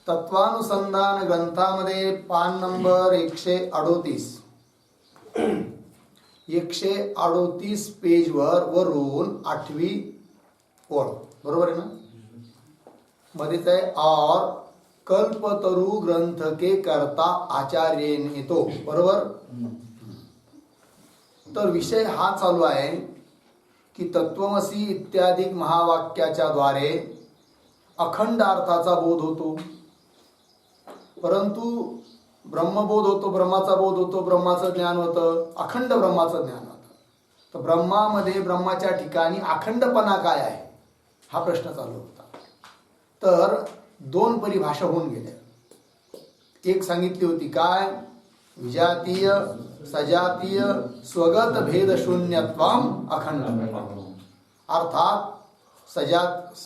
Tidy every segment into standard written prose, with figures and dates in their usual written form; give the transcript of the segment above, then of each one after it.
तत्वानुसंधान ग्रंथामध्ये पान नंबर 138 पेजवर वरून 8वी ओळ बरोबर आहे ना. मध्येच आहे और कल्पतरू ग्रंथ के करता आचार्य नेतो बरोबर. तर विषय हा चालू आहे की तत्वमसी इत्यादी महावाक्याच्या द्वारे अखंड अर्थाचा बोध होतो, परंतु ब्रह्मबोध होतो, ब्रह्माचा बोध होतो, ब्रह्माचं ज्ञान होतं, अखंड ब्रह्माचं ज्ञान होतं. तर ब्रह्मामध्ये ब्रह्माच्या ठिकाणी अखंडपणा काय आहे हा प्रश्न चालू होता. तर 2 परिभाषा होऊन गेल्या. एक सांगितली होती काय, विजातीय सजातीय स्वगत भेद शून्यत्वम अखंडत्वम. अर्थात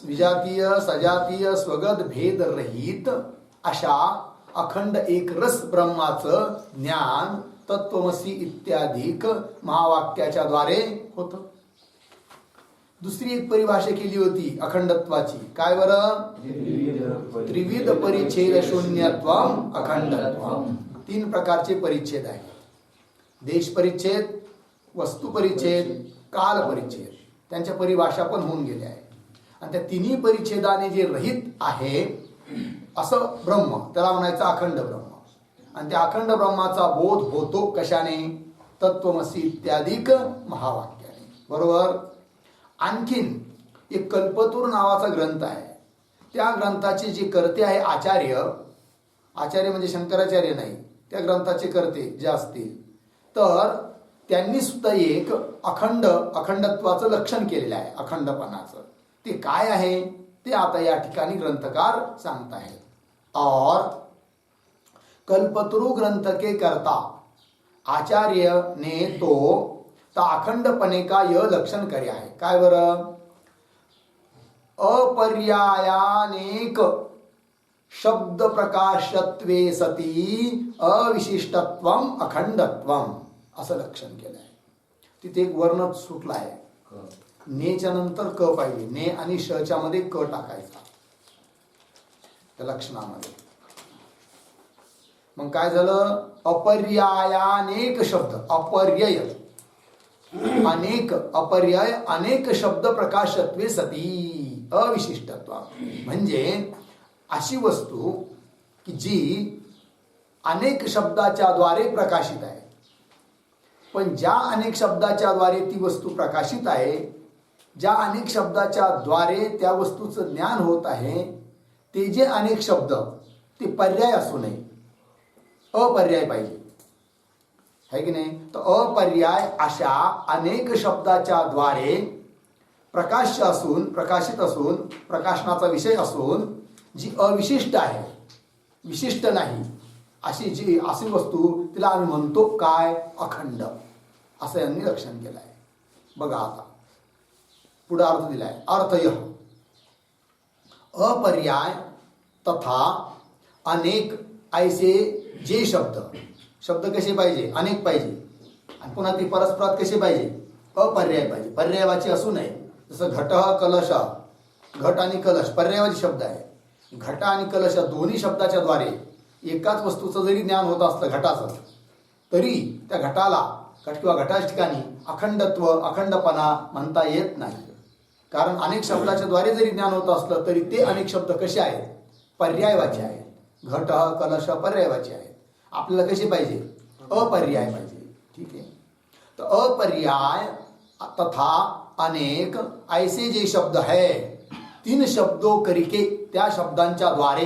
विजातीय सजातीय स्वगत भेद रहित अशा अखंड एक रस ब्रह्माचं ज्ञान तत्वमसी इत्यादिक महावाक्याच्या द्वारे होतं. दुसरी एक परिभाषा केली होती अखंडत्वाची काय बरं, त्रिविध परिच्छेद शून्यत्वम अखंडत्वम. 3 प्रकारचे परिच्छेद आहेत. देश परिच्छेद, वस्तू परिच्छेद, काल परिच्छेद. त्यांच्या परिभाषा पण होऊन गेल्या आहेत. आणि त्या तिन्ही परिच्छेदाने जे रहित आहे असं ब्रह्म त्याला म्हणायचं अखंड ब्रह्म. आणि त्या अखंड ब्रह्माचा बोध होतो कशाने, तत्वमसी इत्यादिक महावाक्याने बरोबर. आणखीन एक कल्पतरू नावाचा ग्रंथ आहे. त्या ग्रंथाचे जे कर्ते आहे आचार्य म्हणजे शंकराचार्य नाही, त्या ग्रंथाचे कर्ते जे असतील तर त्यांनी सुद्धा एक अखंडत्वाचं लक्षण केलेलं आहे, अखंडपणाचं. ते काय आहे ते आता या ठिकाणी ग्रंथकार सांगत आहेत. और कल्पतरू ग्रंथ के कर्ता आचार्य ने तो अखंडपणे का यह लक्षण करे आहे काय बरं, अपर्यायानेक शब्द प्रकाशत्वे सती अविशिष्टत्वम अखंडत्वम असं लक्षण केलं आहे. तिथे एक वर्ण सुटला आहे, नेच्या नंतर क पाहिजे, ने आणि शच्या मध्ये क टाकायचा त्या लक्षणामध्ये. मग काय झालं, अपर्यायानेक शब्द, अपर्याय अनेक शब्द प्रकाशत्वे सती अविशिष्टत्व. म्हणजे अशी वस्तू की जी अनेक शब्दाच्या द्वारे प्रकाशित आहे, पण ज्या अनेक शब्दाच्या द्वारे ती वस्तू प्रकाशित आहे, ज्या अनेक शब्दाच्या द्वारे त्या वस्तूचं ज्ञान होत आहे, ते जे अनेक शब्द ते पर्याय असू नये, अपर्याय पाहिजे है की नाही. तर अपर्याय अशा अनेक शब्दाच्या द्वारे प्रकाशित असून प्रकाशनाचा विषय असून जी अविशिष्ट आहे, विशिष्ट नाही अशी वस्तू तिला आम्ही म्हणतो काय, अखंड. असं यांनी लक्षण केलं आहे. बघा आता पुढे अर्थ दिलाय. अर्थ यह अपर्याय तथा अनेक ऐसे जे शब्द कसे पाहिजे, अनेक पाहिजे. आणि पुन्हा ती परस्परात कसे पाहिजे, अपर्याय पाहिजे, पर्यायवाची असू नये. जसं घट कलश, घट आणि कलश पर्यायवाची शब्द आहे. घट आणि कलश दोन्ही शब्दाच्या द्वारे एकाच वस्तूचं जरी ज्ञान होत असलं घटाचं, तरी त्या घटाला किंवा घटाच्या ठिकाणी अखंडपणा म्हणता येत नाही. कारण अनेक शब्दाच्या द्वारे जरी ज्ञान होत असलं तरी ते अनेक शब्द कसे आहेत, पर्यायवाचे आहेत. घट कलश पर्यायवाचे आहेत. आपल्याला कसे पाहिजे, अपर्याय पाहिजे. ठीक आहे. तर अपर्याय तथा अनेक ऐसे जे शब्द है 3 शब्दों करके त्या शब्दांच्या द्वारे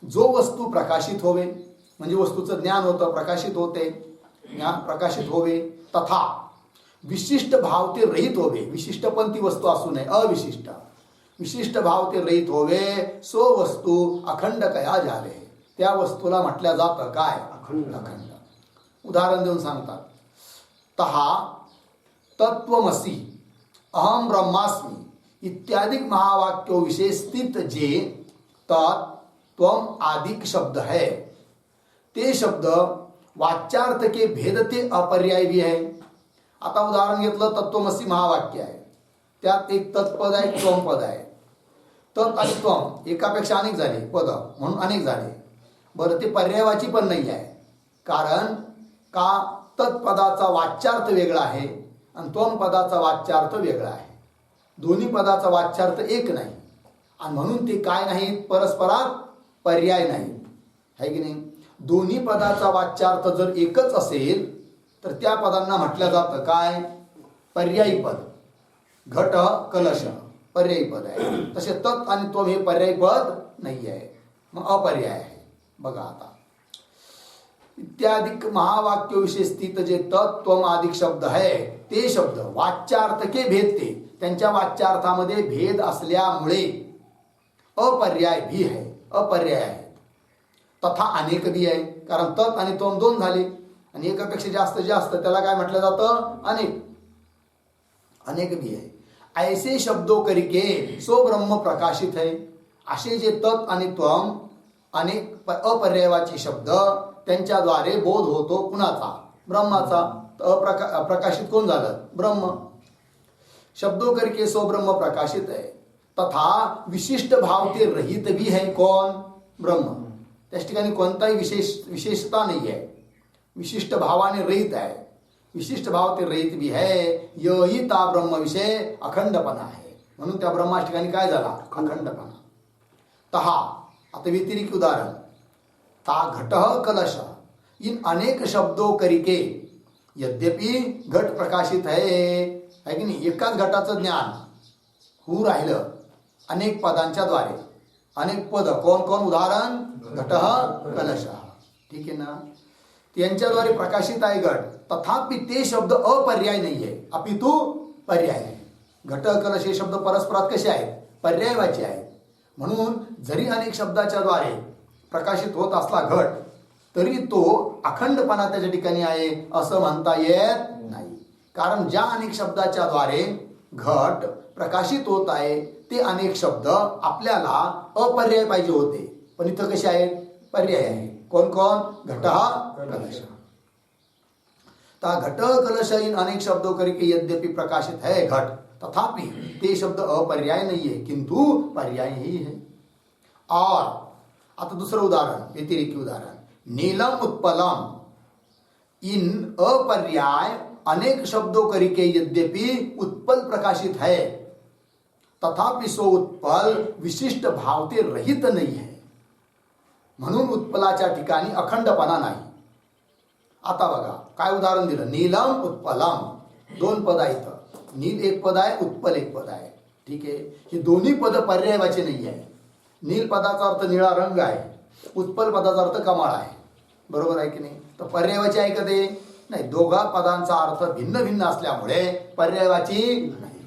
जो वस्तू प्रकाशित होवे, म्हणजे वस्तूचं ज्ञान होतं, प्रकाशित होते, ज्ञान प्रकाशित होवे. तथा विशिष्ट भाव ते रहित होवे, विशिष्ट पण ती वस्तू असू नये, अविशिष्ट. विशिष्ट भाव ते रहित होवे, सो वस्तू अखंड कया जावे. त्या वस्तूला म्हटल्या जातं काय, अखंड. उदाहरण देऊन सांगतात. तहा तत्वमसी अहम ब्रह्मास्मि इत्यादि महावाक्यों विषय स्थित जे तत्वम आदिक शब्द है, ते शब्द वाच्यार्थ के भेद ते अपर्याय भी है. आता उदाहरण घेतलं, तत्वमसी महावाक्य आहे. त्यात एक तत्पद आहे, त्वम पद आहे. तत् आणि त्वम एकापेक्षा अनेक झाले पद, म्हणून अनेक झाले. बरं, ते पर्यायवाची पण नाही आहे. कारण का तत्पदाचा वाच्यार्थ वेगळा आहे आणि त्वम पदाचा वाच्यार्थ वेगळा आहे. दोन्ही पदाचा वाच्यार्थ एक नाही आणि म्हणून ते काय नाहीत, परस्परात पर्याय नाही, आहे की नाही. दोन्ही पदाचा वाच्यार्थ जर एकच असेल तर त्या पदांना म्हटलं जातं काय, पर्यायी पद. घट कलश पर्यायी पद आहे. तसे तत् आणि त्वम हे पर्यायी पद नाही आहे, मग अपर्याय आहे. बघा आता, इत्यादिक महावाक्य विषय स्थित जे तत्व आदिक शब्द है ते शब्द वाच्यार्थ के भेदते, त्यांच्या वाच्यार्थामध्ये भेद असल्यामुळे अपर्याय भी है, अपर्याय आहे. तथा अनेक भी आहे, कारण तत् आणि त्वम दोन झाले आणि एकापेक्षा जास्त जास्त त्याला काय म्हटलं जातं, अनेक. अनेक भी आहे. ऐसे शब्दों करके सो ब्रह्म प्रकाशित है. असे जे तत् आणि त्वम अनेक अपर्यायवाची शब्द त्यांच्याद्वारे बोध होतो कुणाचा, ब्रह्माचा. प्रकाशित कोण झालं, ब्रह्म. शब्दों करके सो ब्रह्म प्रकाशित है. तथा विशिष्ट भाव ते रहित भी है कौन, ब्रह्म. त्याच ठिकाणी कोणताही विशेषता नाही आहे, विशिष्ट भावाने रहित आहे. विशिष्ट भाव ते रहित भी है, यही ता ब्रह्म विषय अखंडपणा आहे. म्हणून त्या ब्रह्मा ठिकाणी काय झाला, अखंडपणा. तहा आता व्यतिरिक्त उदाहरण, ता घट कलश इन अनेक शब्दों करके यद्यपि घट प्रकाशित है की नाही, एकाच घटाचं ज्ञान होऊ राहिलं अनेक पदांच्या द्वारे. अनेक पद कोण कोण, उदाहरण घट कलश, ठीक आहे ना. त्यांच्याद्वारे प्रकाशित आहे घट, तथापि ते शब्द अपर्याय नाही आहे, अपितु पर्याय आहे. घट कलश हे शब्द परस्परात कसे आहेत, पर्यायवाचे आहेत. म्हणून जरी अनेक शब्दाच्या द्वारे प्रकाशित होत असला घट, तरी तो अखंडपणा त्याच्या ठिकाणी आहे असं म्हणता येत नाही. कारण ज्या अनेक शब्दाच्या द्वारे घट प्रकाशित होत आहे ते अनेक शब्द आपल्याला अपर्याय पाहिजे होते, पण इथं कसे आहेत, पर्याय आहे. कोण कोण, घट कलश. घट कलश इन अनेक शब्दों करके यद्यपि प्रकाशित है घट, तथापि ते शब्द अपर्याय नहीं है किंतु पर्याय ही है. और आता दुसरं उदाहरण, व्यतिरिक्त उदाहरण, नीलम उत्पलम इन अपर्याय अनेक शब्दों करके यद्यपि उत्पल प्रकाशित है, तथापि सो उत्पल विशिष्ट भावते रहित नहीं है. म्हणून उत्पलाच्या ठिकाणी अखंडपणा नाही. आता बघा काय उदाहरण दिलं, नीलम उत्पलम, दोन पद आहेत. नील एक पद आहे, उत्पल एक पद आहे, ठीक आहे. हे दोन्ही पद पर्यायवाचे नाही आहे. नील पदाचा अर्थ निळा रंग आहे, उत्पल पदाचा अर्थ कमळ आहे, बरोबर आहे की नाही. तर पर्यायवाचे आहे का ते, नाही. दोघा पदांचा अर्थ भिन्न भिन्न असल्यामुळे पर्यायवाची नाही,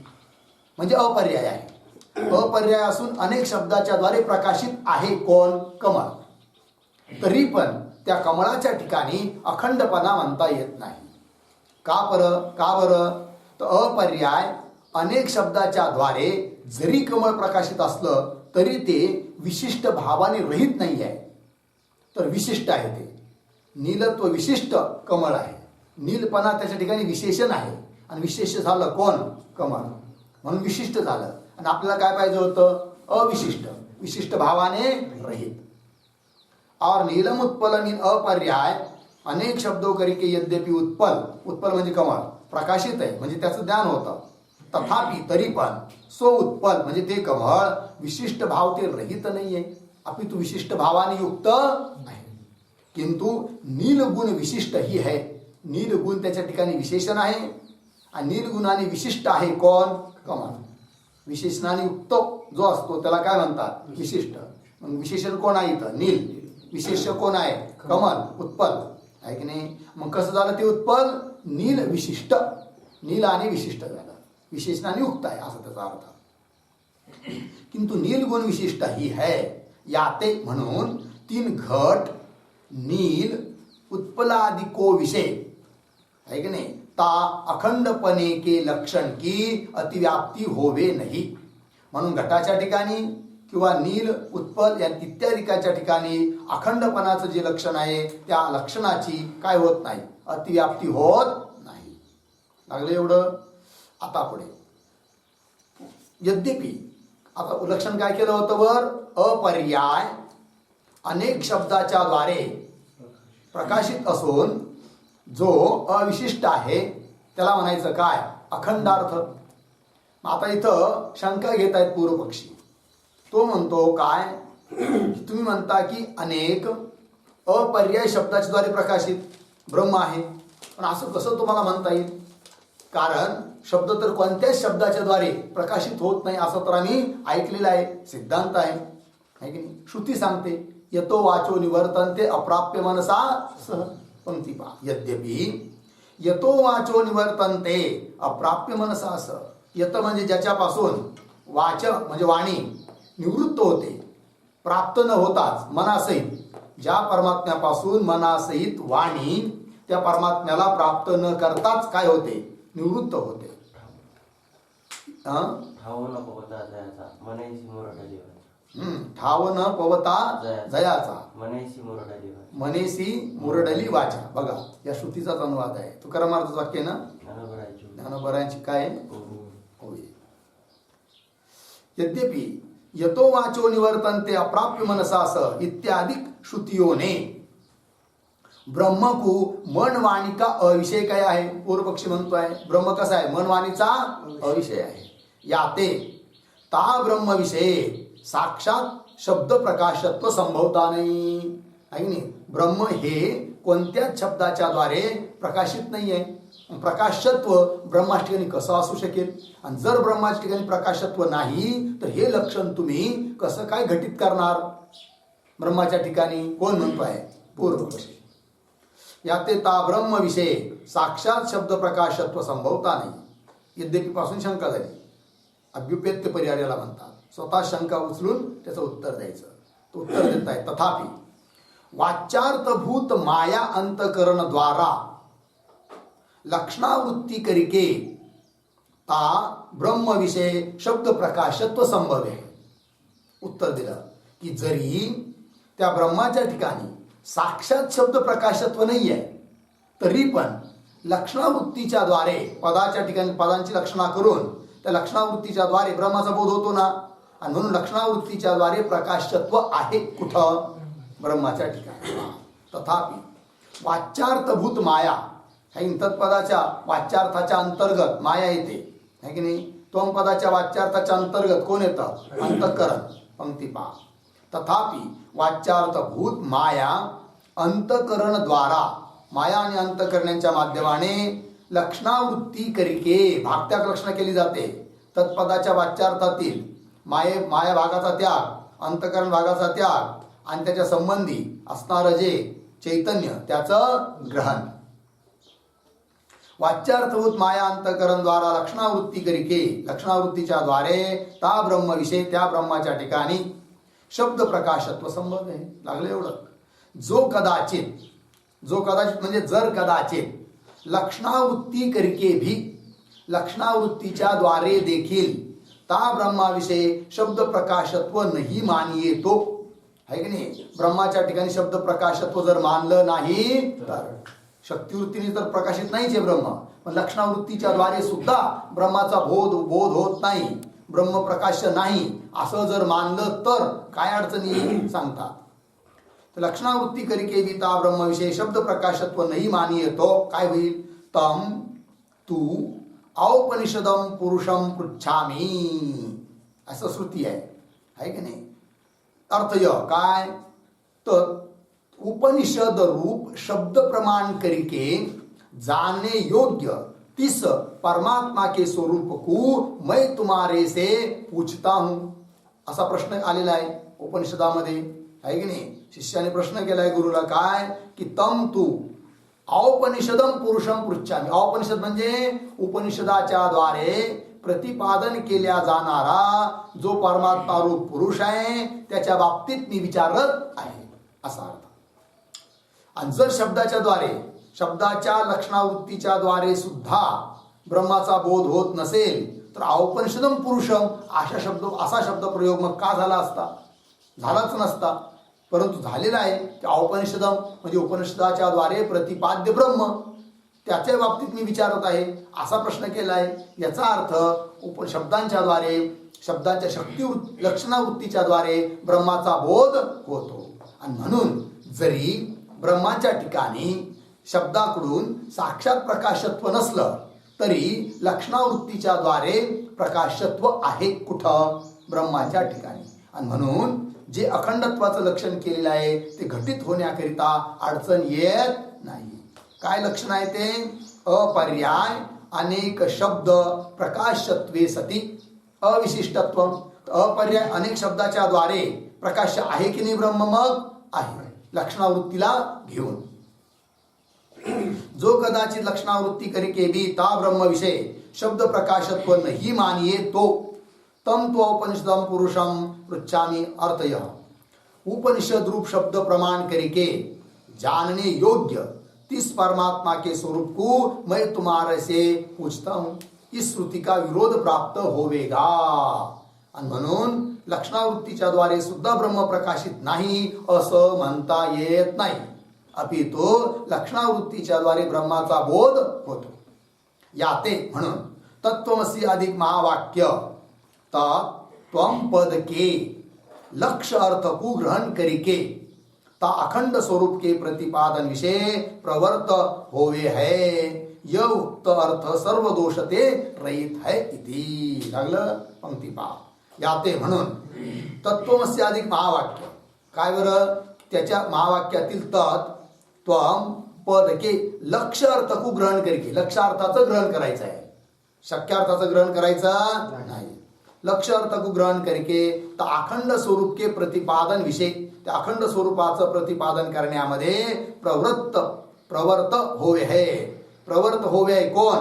म्हणजे अपर्याय आहे. अपर्याय असून अनेक शब्दाच्या द्वारे प्रकाशित आहे कोण, कमळ. तरी पण त्या कमळाच्या ठिकाणी अखंडपणा म्हणता येत नाही. का बरं, तर अपर्याय अनेक शब्दाच्या द्वारे जरी कमळ प्रकाशित असलं तरी ते विशिष्ट भावाने रहित नाही आहे, तर विशिष्ट आहे. ते नीलत्व विशिष्ट कमळ आहे. नीलपणा त्याच्या ठिकाणी विशेषण आहे आणि विशेष झालं कोण, कमळ, म्हणून विशिष्ट झालं. आणि आपल्याला काय पाहिजे होतं, अविशिष्ट, विशिष्ट भावाने रहित. और नीलम उत्पल इन अपर्याय अनेक शब्दों करके यद्यपि उत्पल, उत्पल म्हणजे कमळ, प्रकाशित आहे म्हणजे त्याचं ज्ञान होतं. तथापि तरी पण सो उत्पल म्हणजे ते कमळ विशिष्ट भाव ते रहित नाही आहे, अपितु विशिष्ट भावाने युक्त आहे. किंतु नीलगुण विशिष्ट ही है. नीलगुण त्याच्या ठिकाणी विशेषण आहे आणि नीलगुणाने विशिष्ट आहे कोण, कमळ. विशेषणाने युक्त जो असतो त्याला काय म्हणतात, विशिष्ट. मग विशेषण कोण आहे इथं, नील. विशेष्य कोण आहे, कमल, उत्पल, आहे की नाही. मग कसं झालं ते उत्पल, नील विशिष्ट, नील आणि विशिष्ट झालं, विशेषणाने युक्त आहे असं त्याचा अर्थ. किंतु नील गुण विशिष्ट ही है याते, म्हणून तीन घट नील उत्पलादि को विषय, है कि नहीं, ता अखंडपणे के लक्षण की अतिव्याप्ती होवे नाही. म्हणून घटाच्या ठिकाणी किंवा नील उत्पल या इत्यादिकाच्या ठिकाणी अखंडपणाचं जे लक्षण आहे त्या लक्षणाची काय होत नाही, अतिव्याप्ती होत नाही. लागलं एवढं. आता पुढे यद्यपि आता लक्षण काय केलं होतं वर, अपर्याय अनेक शब्दाच्या द्वारे प्रकाशित असून जो अविशिष्ट आहे त्याला म्हणायचं काय, अखंडार्थ. आता इथं शंका घेत आहेत पूर्वपक्षी. तो म्हणतो काय, तुम्ही म्हणता की अनेक अपर्याय शब्दाच्या द्वारे प्रकाशित ब्रह्म आहे, पण असं कसं तुम्हाला म्हणता येईल, कारण शब्द तर कोणत्याच शब्दाच्या द्वारे प्रकाशित होत नाही असं तर आम्ही ऐकलेलं आहे, सिद्धांत आहे की नाही. श्रुती सांगते यतो वाचो निवर्तन्ते अप्राप्य मनसा सह. पंक्ती पहा, यद्यपि यतो वाचो निवर्तन्ते अप्राप्य मनसा सह. यत म्हणजे ज्याच्यापासून, वाच म्हणजे वाणी निवृत्त होते, प्राप्त न होताच मनासहित, ज्या परमात्म्यापासून मनासहित वाणी त्या परमात्म्याला प्राप्त न करताच काय होते, निवृत्त होते. ठाव न पवता जयाचा मनेसी मुरडा देवाचा. ठाव न पवता जयाचा मनेसी मुरडली वाचा. बघा या श्रुतीचाच अनुवाद आहे. तुकारामार्थ वाक्य ना, ज्ञानोबरांची काय होय. यद्यपि यतो वाचो निवर्तन्ते अप्राप्य मनसा स इत्यादि श्रुतियों ने ब्रह्म को मन वाणी का अविषय काय आहे. पूर्वपक्षी म्हणतोय ब्रह्म कसा आहे, मन वाणीचा अविषय आहे. याते ता ब्रह्म विषय साक्षात शब्द प्रकाशत्व संभवता नाही आहे नाही. ब्रह्म हे कोणत्याच शब्दाच्या द्वारे प्रकाशित नाही आहे. प्रकाशत्व ब्रह्माच्या ठिकाणी कसं असू शकेल, आणि जर ब्रह्माच्या ठिकाणी प्रकाशत्व नाही तर हे लक्षण तुम्ही कसं काय घटित करणार ब्रह्माच्या ठिकाणी. कोण म्हणतोय, पूर्वपक्षी. याते ता ब्रह्म विषय साक्षात शब्द प्रकाशत्व संभवता नाही. यद्यपि पासून शंका झाली, अभ्युपेत्य पर्यायाला म्हणतात. स्वतः शंका उचलून त्याचं उत्तर द्यायचं. तो उत्तर देत आहे, तथापि वाच्यार्थभूत माया अंतकरण द्वारा लक्षणावृत्ती करिके ता ब्रह्म विषय शब्द प्रकाशत्व संभव आहे. उत्तर दिलं की जरी त्या ब्रह्माच्या ठिकाणी साक्षात शब्द प्रकाशत्व नाही आहे, तरी पण लक्षणावृत्तीच्या द्वारे पदाच्या ठिकाणी पदांची लक्षणा करून त्या लक्षणावृत्तीच्या द्वारे ब्रह्माचा बोध होतो ना, आणि म्हणून लक्षणावृत्तीच्या द्वारे प्रकाशत्व आहे कुठं, ब्रह्माच्या ठिकाणी. तथापि वाच्यार्थभूत माया है, तत्पदाच्या वाच्यार्थाच्या अंतर्गत माया येते है की नाही. त्वम पदाच्या वाच्यार्थाच्या अंतर्गत कोण येतं, अंतःकरण. पंक्ती पहा, तथापि वाच्यार्थभूत माया अंतःकरण द्वारा, माया आणि अंतःकरणांच्या माध्यमाने लक्षणावृत्ती करिके भागत्याग लक्षणा केली जाते. तत्पदाच्या वाच्यार्थातील माया भागाचा त्याग, अंतःकरण भागाचा त्याग आणि त्याच्या संबंधी असणारं जे चैतन्य त्याचं ग्रहण. वाच्यार्थभूत माया अंतःकरण द्वारा लक्षणावृत्ती करिके, लक्षणावृत्तीच्या द्वारे ता ब्रह्म विषय त्या ब्रह्माच्या ठिकाणी शब्द प्रकाशत्व संभव आहे. लागलं एवढं. जो कदाचित म्हणजे जर कदाचित लक्षणावृत्ती करिके भी, लक्षणावृत्तीच्या द्वारे देखील ता ब्रह्माविषयी शब्द प्रकाशत्व नाही मानिये तो है की नाही. ब्रह्माच्या ठिकाणी शब्द प्रकाशत्व जर मानलं नाही तर शक्तिवृत्तीने तर प्रकाशित नाहीच आहे ब्रह्म, पण लक्षणावृत्तीच्या द्वारे सुद्धा ब्रह्माचा बोध होत नाही, ब्रह्म प्रकाश नाही असं जर मानलं तर काय अडचणी सांगतात. तर लक्षणावृत्ती करिके विता ब्रह्मविषयी शब्द प्रकाशत्व नाही मानिये तो काय होईल, तम तू औपनिषदम पुरुषम पृच्छामी असं श्रुती आहे की नाही. अर्थ य काय, तर उपनिषद रूप शब्द प्रमाण करिके जानने योग्य तिस परमात्मा के स्वरूप को मैं तुम्हारे से पूछता हूं, असा प्रश्न आलेला आहे उपनिषदामध्ये आहे की नाही. शिष्याने प्रश्न केलाय गुरुला काय की तम तू औपनिषदम पुरुषम पृच्छामी. औपनिषद म्हणजे उपनिषदाच्या द्वारे प्रतिपादन केल्या जाणारा जो परमात्मा रूप पुरुष आहे त्याच्या बाबतीत मी विचारत आहे असा अर्थ. आणि जर शब्दाच्या द्वारे, शब्दाच्या लक्षणावृत्तीच्या द्वारे सुद्धा ब्रह्माचा बोध होत नसेल तर औपनिषदम पुरुषम असा शब्द प्रयोग मग का झाला असता, झालाच नसता. परंतु झालेला आहे की औपनिषदम म्हणजे उपनिषदाच्या द्वारे प्रतिपाद्य ब्रह्म, त्याच्या बाबतीत मी विचारत आहे असा प्रश्न केलाय. याचा अर्थ उपशब्दांच्या द्वारे शब्दाच्या लक्षणावृत्तीच्या द्वारे ब्रह्माचा बोध होतो. आणि म्हणून जरी ब्रह्माच्या ठिकाणी शब्दाकडून साक्षात प्रकाशत्व नसलं तरी लक्षणावृत्तीच्या द्वारे प्रकाशत्व आहे कुठं? ब्रह्माच्या ठिकाणी. आणि म्हणून जे अखंडत्वाचं लक्षण केलेलं आहे ते घटित होण्याकरिता अडचण येत नाही. काय लक्षण आहे ते? अपर्याय अनेक शब्द प्रकाशत्वे सती अविशिष्टत्व. अपर्याय अनेक शब्दाच्या द्वारे प्रकाश आहे की नाही ब्रह्म? मग आहे, लक्षणावृत्तीला घेऊन. जो कदाचित लक्षणावृत्ती करिके भी ता ब्रह्म विषय शब्द प्रकाशत्व नहीं मानिये तो तम त्वोपनिषदम पुरुषम पृच्छामि अर्थय. उपनिषद रूप शब्द प्रमाण करके जानने योग्य तिस परमात्मा के स्वरूप को मैं तुम्हारे से पूछता हूं. इस श्रुति का विरोध प्राप्त होवेगा. आणि म्हणून लक्षणावृत्तीच्या द्वारे सुद्धा ब्रह्म प्रकाशित नाही असं म्हणता येत नाही. अपितो लक्षणावृत्तीच्या द्वारे ब्रह्माचा बोध होतो. याते म्हणून तत्त्वमसी अधिक महावाक्य त्वम पद के लक्ष्य अर्थ को ग्रहण करिके ता अखंड स्वरूप के प्रतिपादन विषय प्रवर्त होवे है. यह उक्त अर्थ सर्व दोषते रहित है इति. लागलं पंक्ती पहा. याते म्हणून तत्त्वमसी अधिक महावाक्य. काय बरं? त्याच्या महावाक्यातील तत् त्वम पद के लक्ष्य अर्थ को ग्रहण करिके. लक्षार्थाचं ग्रहण करायचं आहे, शक्यार्थाचं ग्रहण करायचं नाही. लक्ष्य अर्थ को ग्रहण करके तर अखंड स्वरूप के प्रतिपादन विषय, त्या अखंड स्वरूपाचं प्रतिपादन करण्यामध्ये प्रवर्त होवे है. प्रवर्त होवे आहे कोण?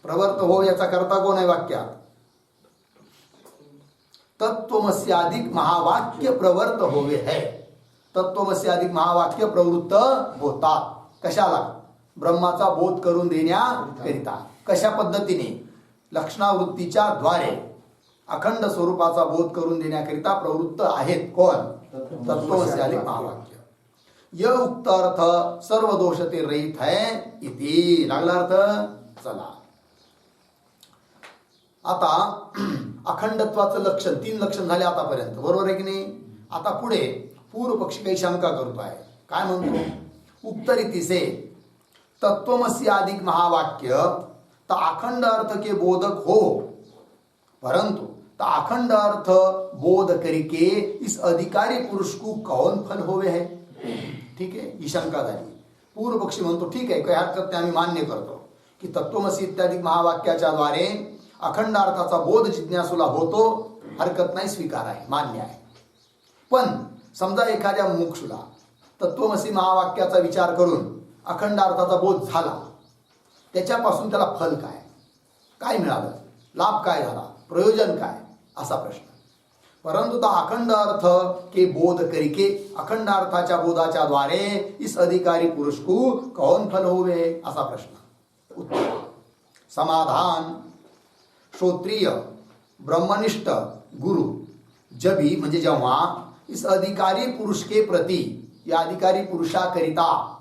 प्रवर्त हो याचा करता कोण आहे वाक्यात? तत्त्वमसी अधिक महावाक्य प्रवर्त होवे है. तत्त्वमसी अधिक महावाक्य प्रवृत्त होतात. कशाला? ब्रह्माचा बोध करून देण्याकरिता. कशा पद्धतीने? लक्षणावृत्तीच्या द्वारे अखंड स्वरूपाचा बोध करून देण्याकरिता प्रवृत्त आहेत कोण? तत्त्वमसी अधिक महावाक्य. य उक्त अर्थ सर्व दोषते रहित है इति. लागला अर्थ? चला आता अखंडत्वाचं लक्षण, 3 लक्षण झाले आतापर्यंत, बरोबर आहे की नाही? आता पुढे पूर्व पक्षी काही शंका करतो आहे. काय म्हणतो? उत्तरी से तत्त्वमसी अधिक महावाक्य ता अखंड अर्थ के बोधक हो, परंतु ता अखंड अर्थ बोध करके इस अधिकारी पुरुष को कौन फल होवे है? ठीक आहे, ही शंका झाली. पूर्व पक्षी म्हणतो ठीक आहे, काही हरकत नाही, आम्ही मान्य करतो की तत्त्वमसी इत्यादी महावाक्याच्या द्वारे अखंड अर्थाचा बोध जिज्ञासूला होतो, हरकत नाही, स्वीकार आहे, मान्य आहे. पण समजा एखाद्या मुमुक्षुला तत्त्वमसी महावाक्याचा विचार करून अखंड अर्थाचा बोध झाला, त्याच्यापासून त्याला फल काय, काय मिळालं, लाभ काय झाला, प्रयोजन काय, असा प्रश्न. परंतु तो अखंड अर्थ के बोध करके अखंड अर्थाच्या बोधाच्या द्वारे इस अधिकारी पुरुष को कौन फल होवे, असा प्रश्न. उत्तर समाधान. श्रोत्रिय ब्रह्मनिष्ठ गुरु जबी म्हणजे जेव्हा इस अधिकारी पुरुष के प्रति, या अधिकारी पुरुषाकरिता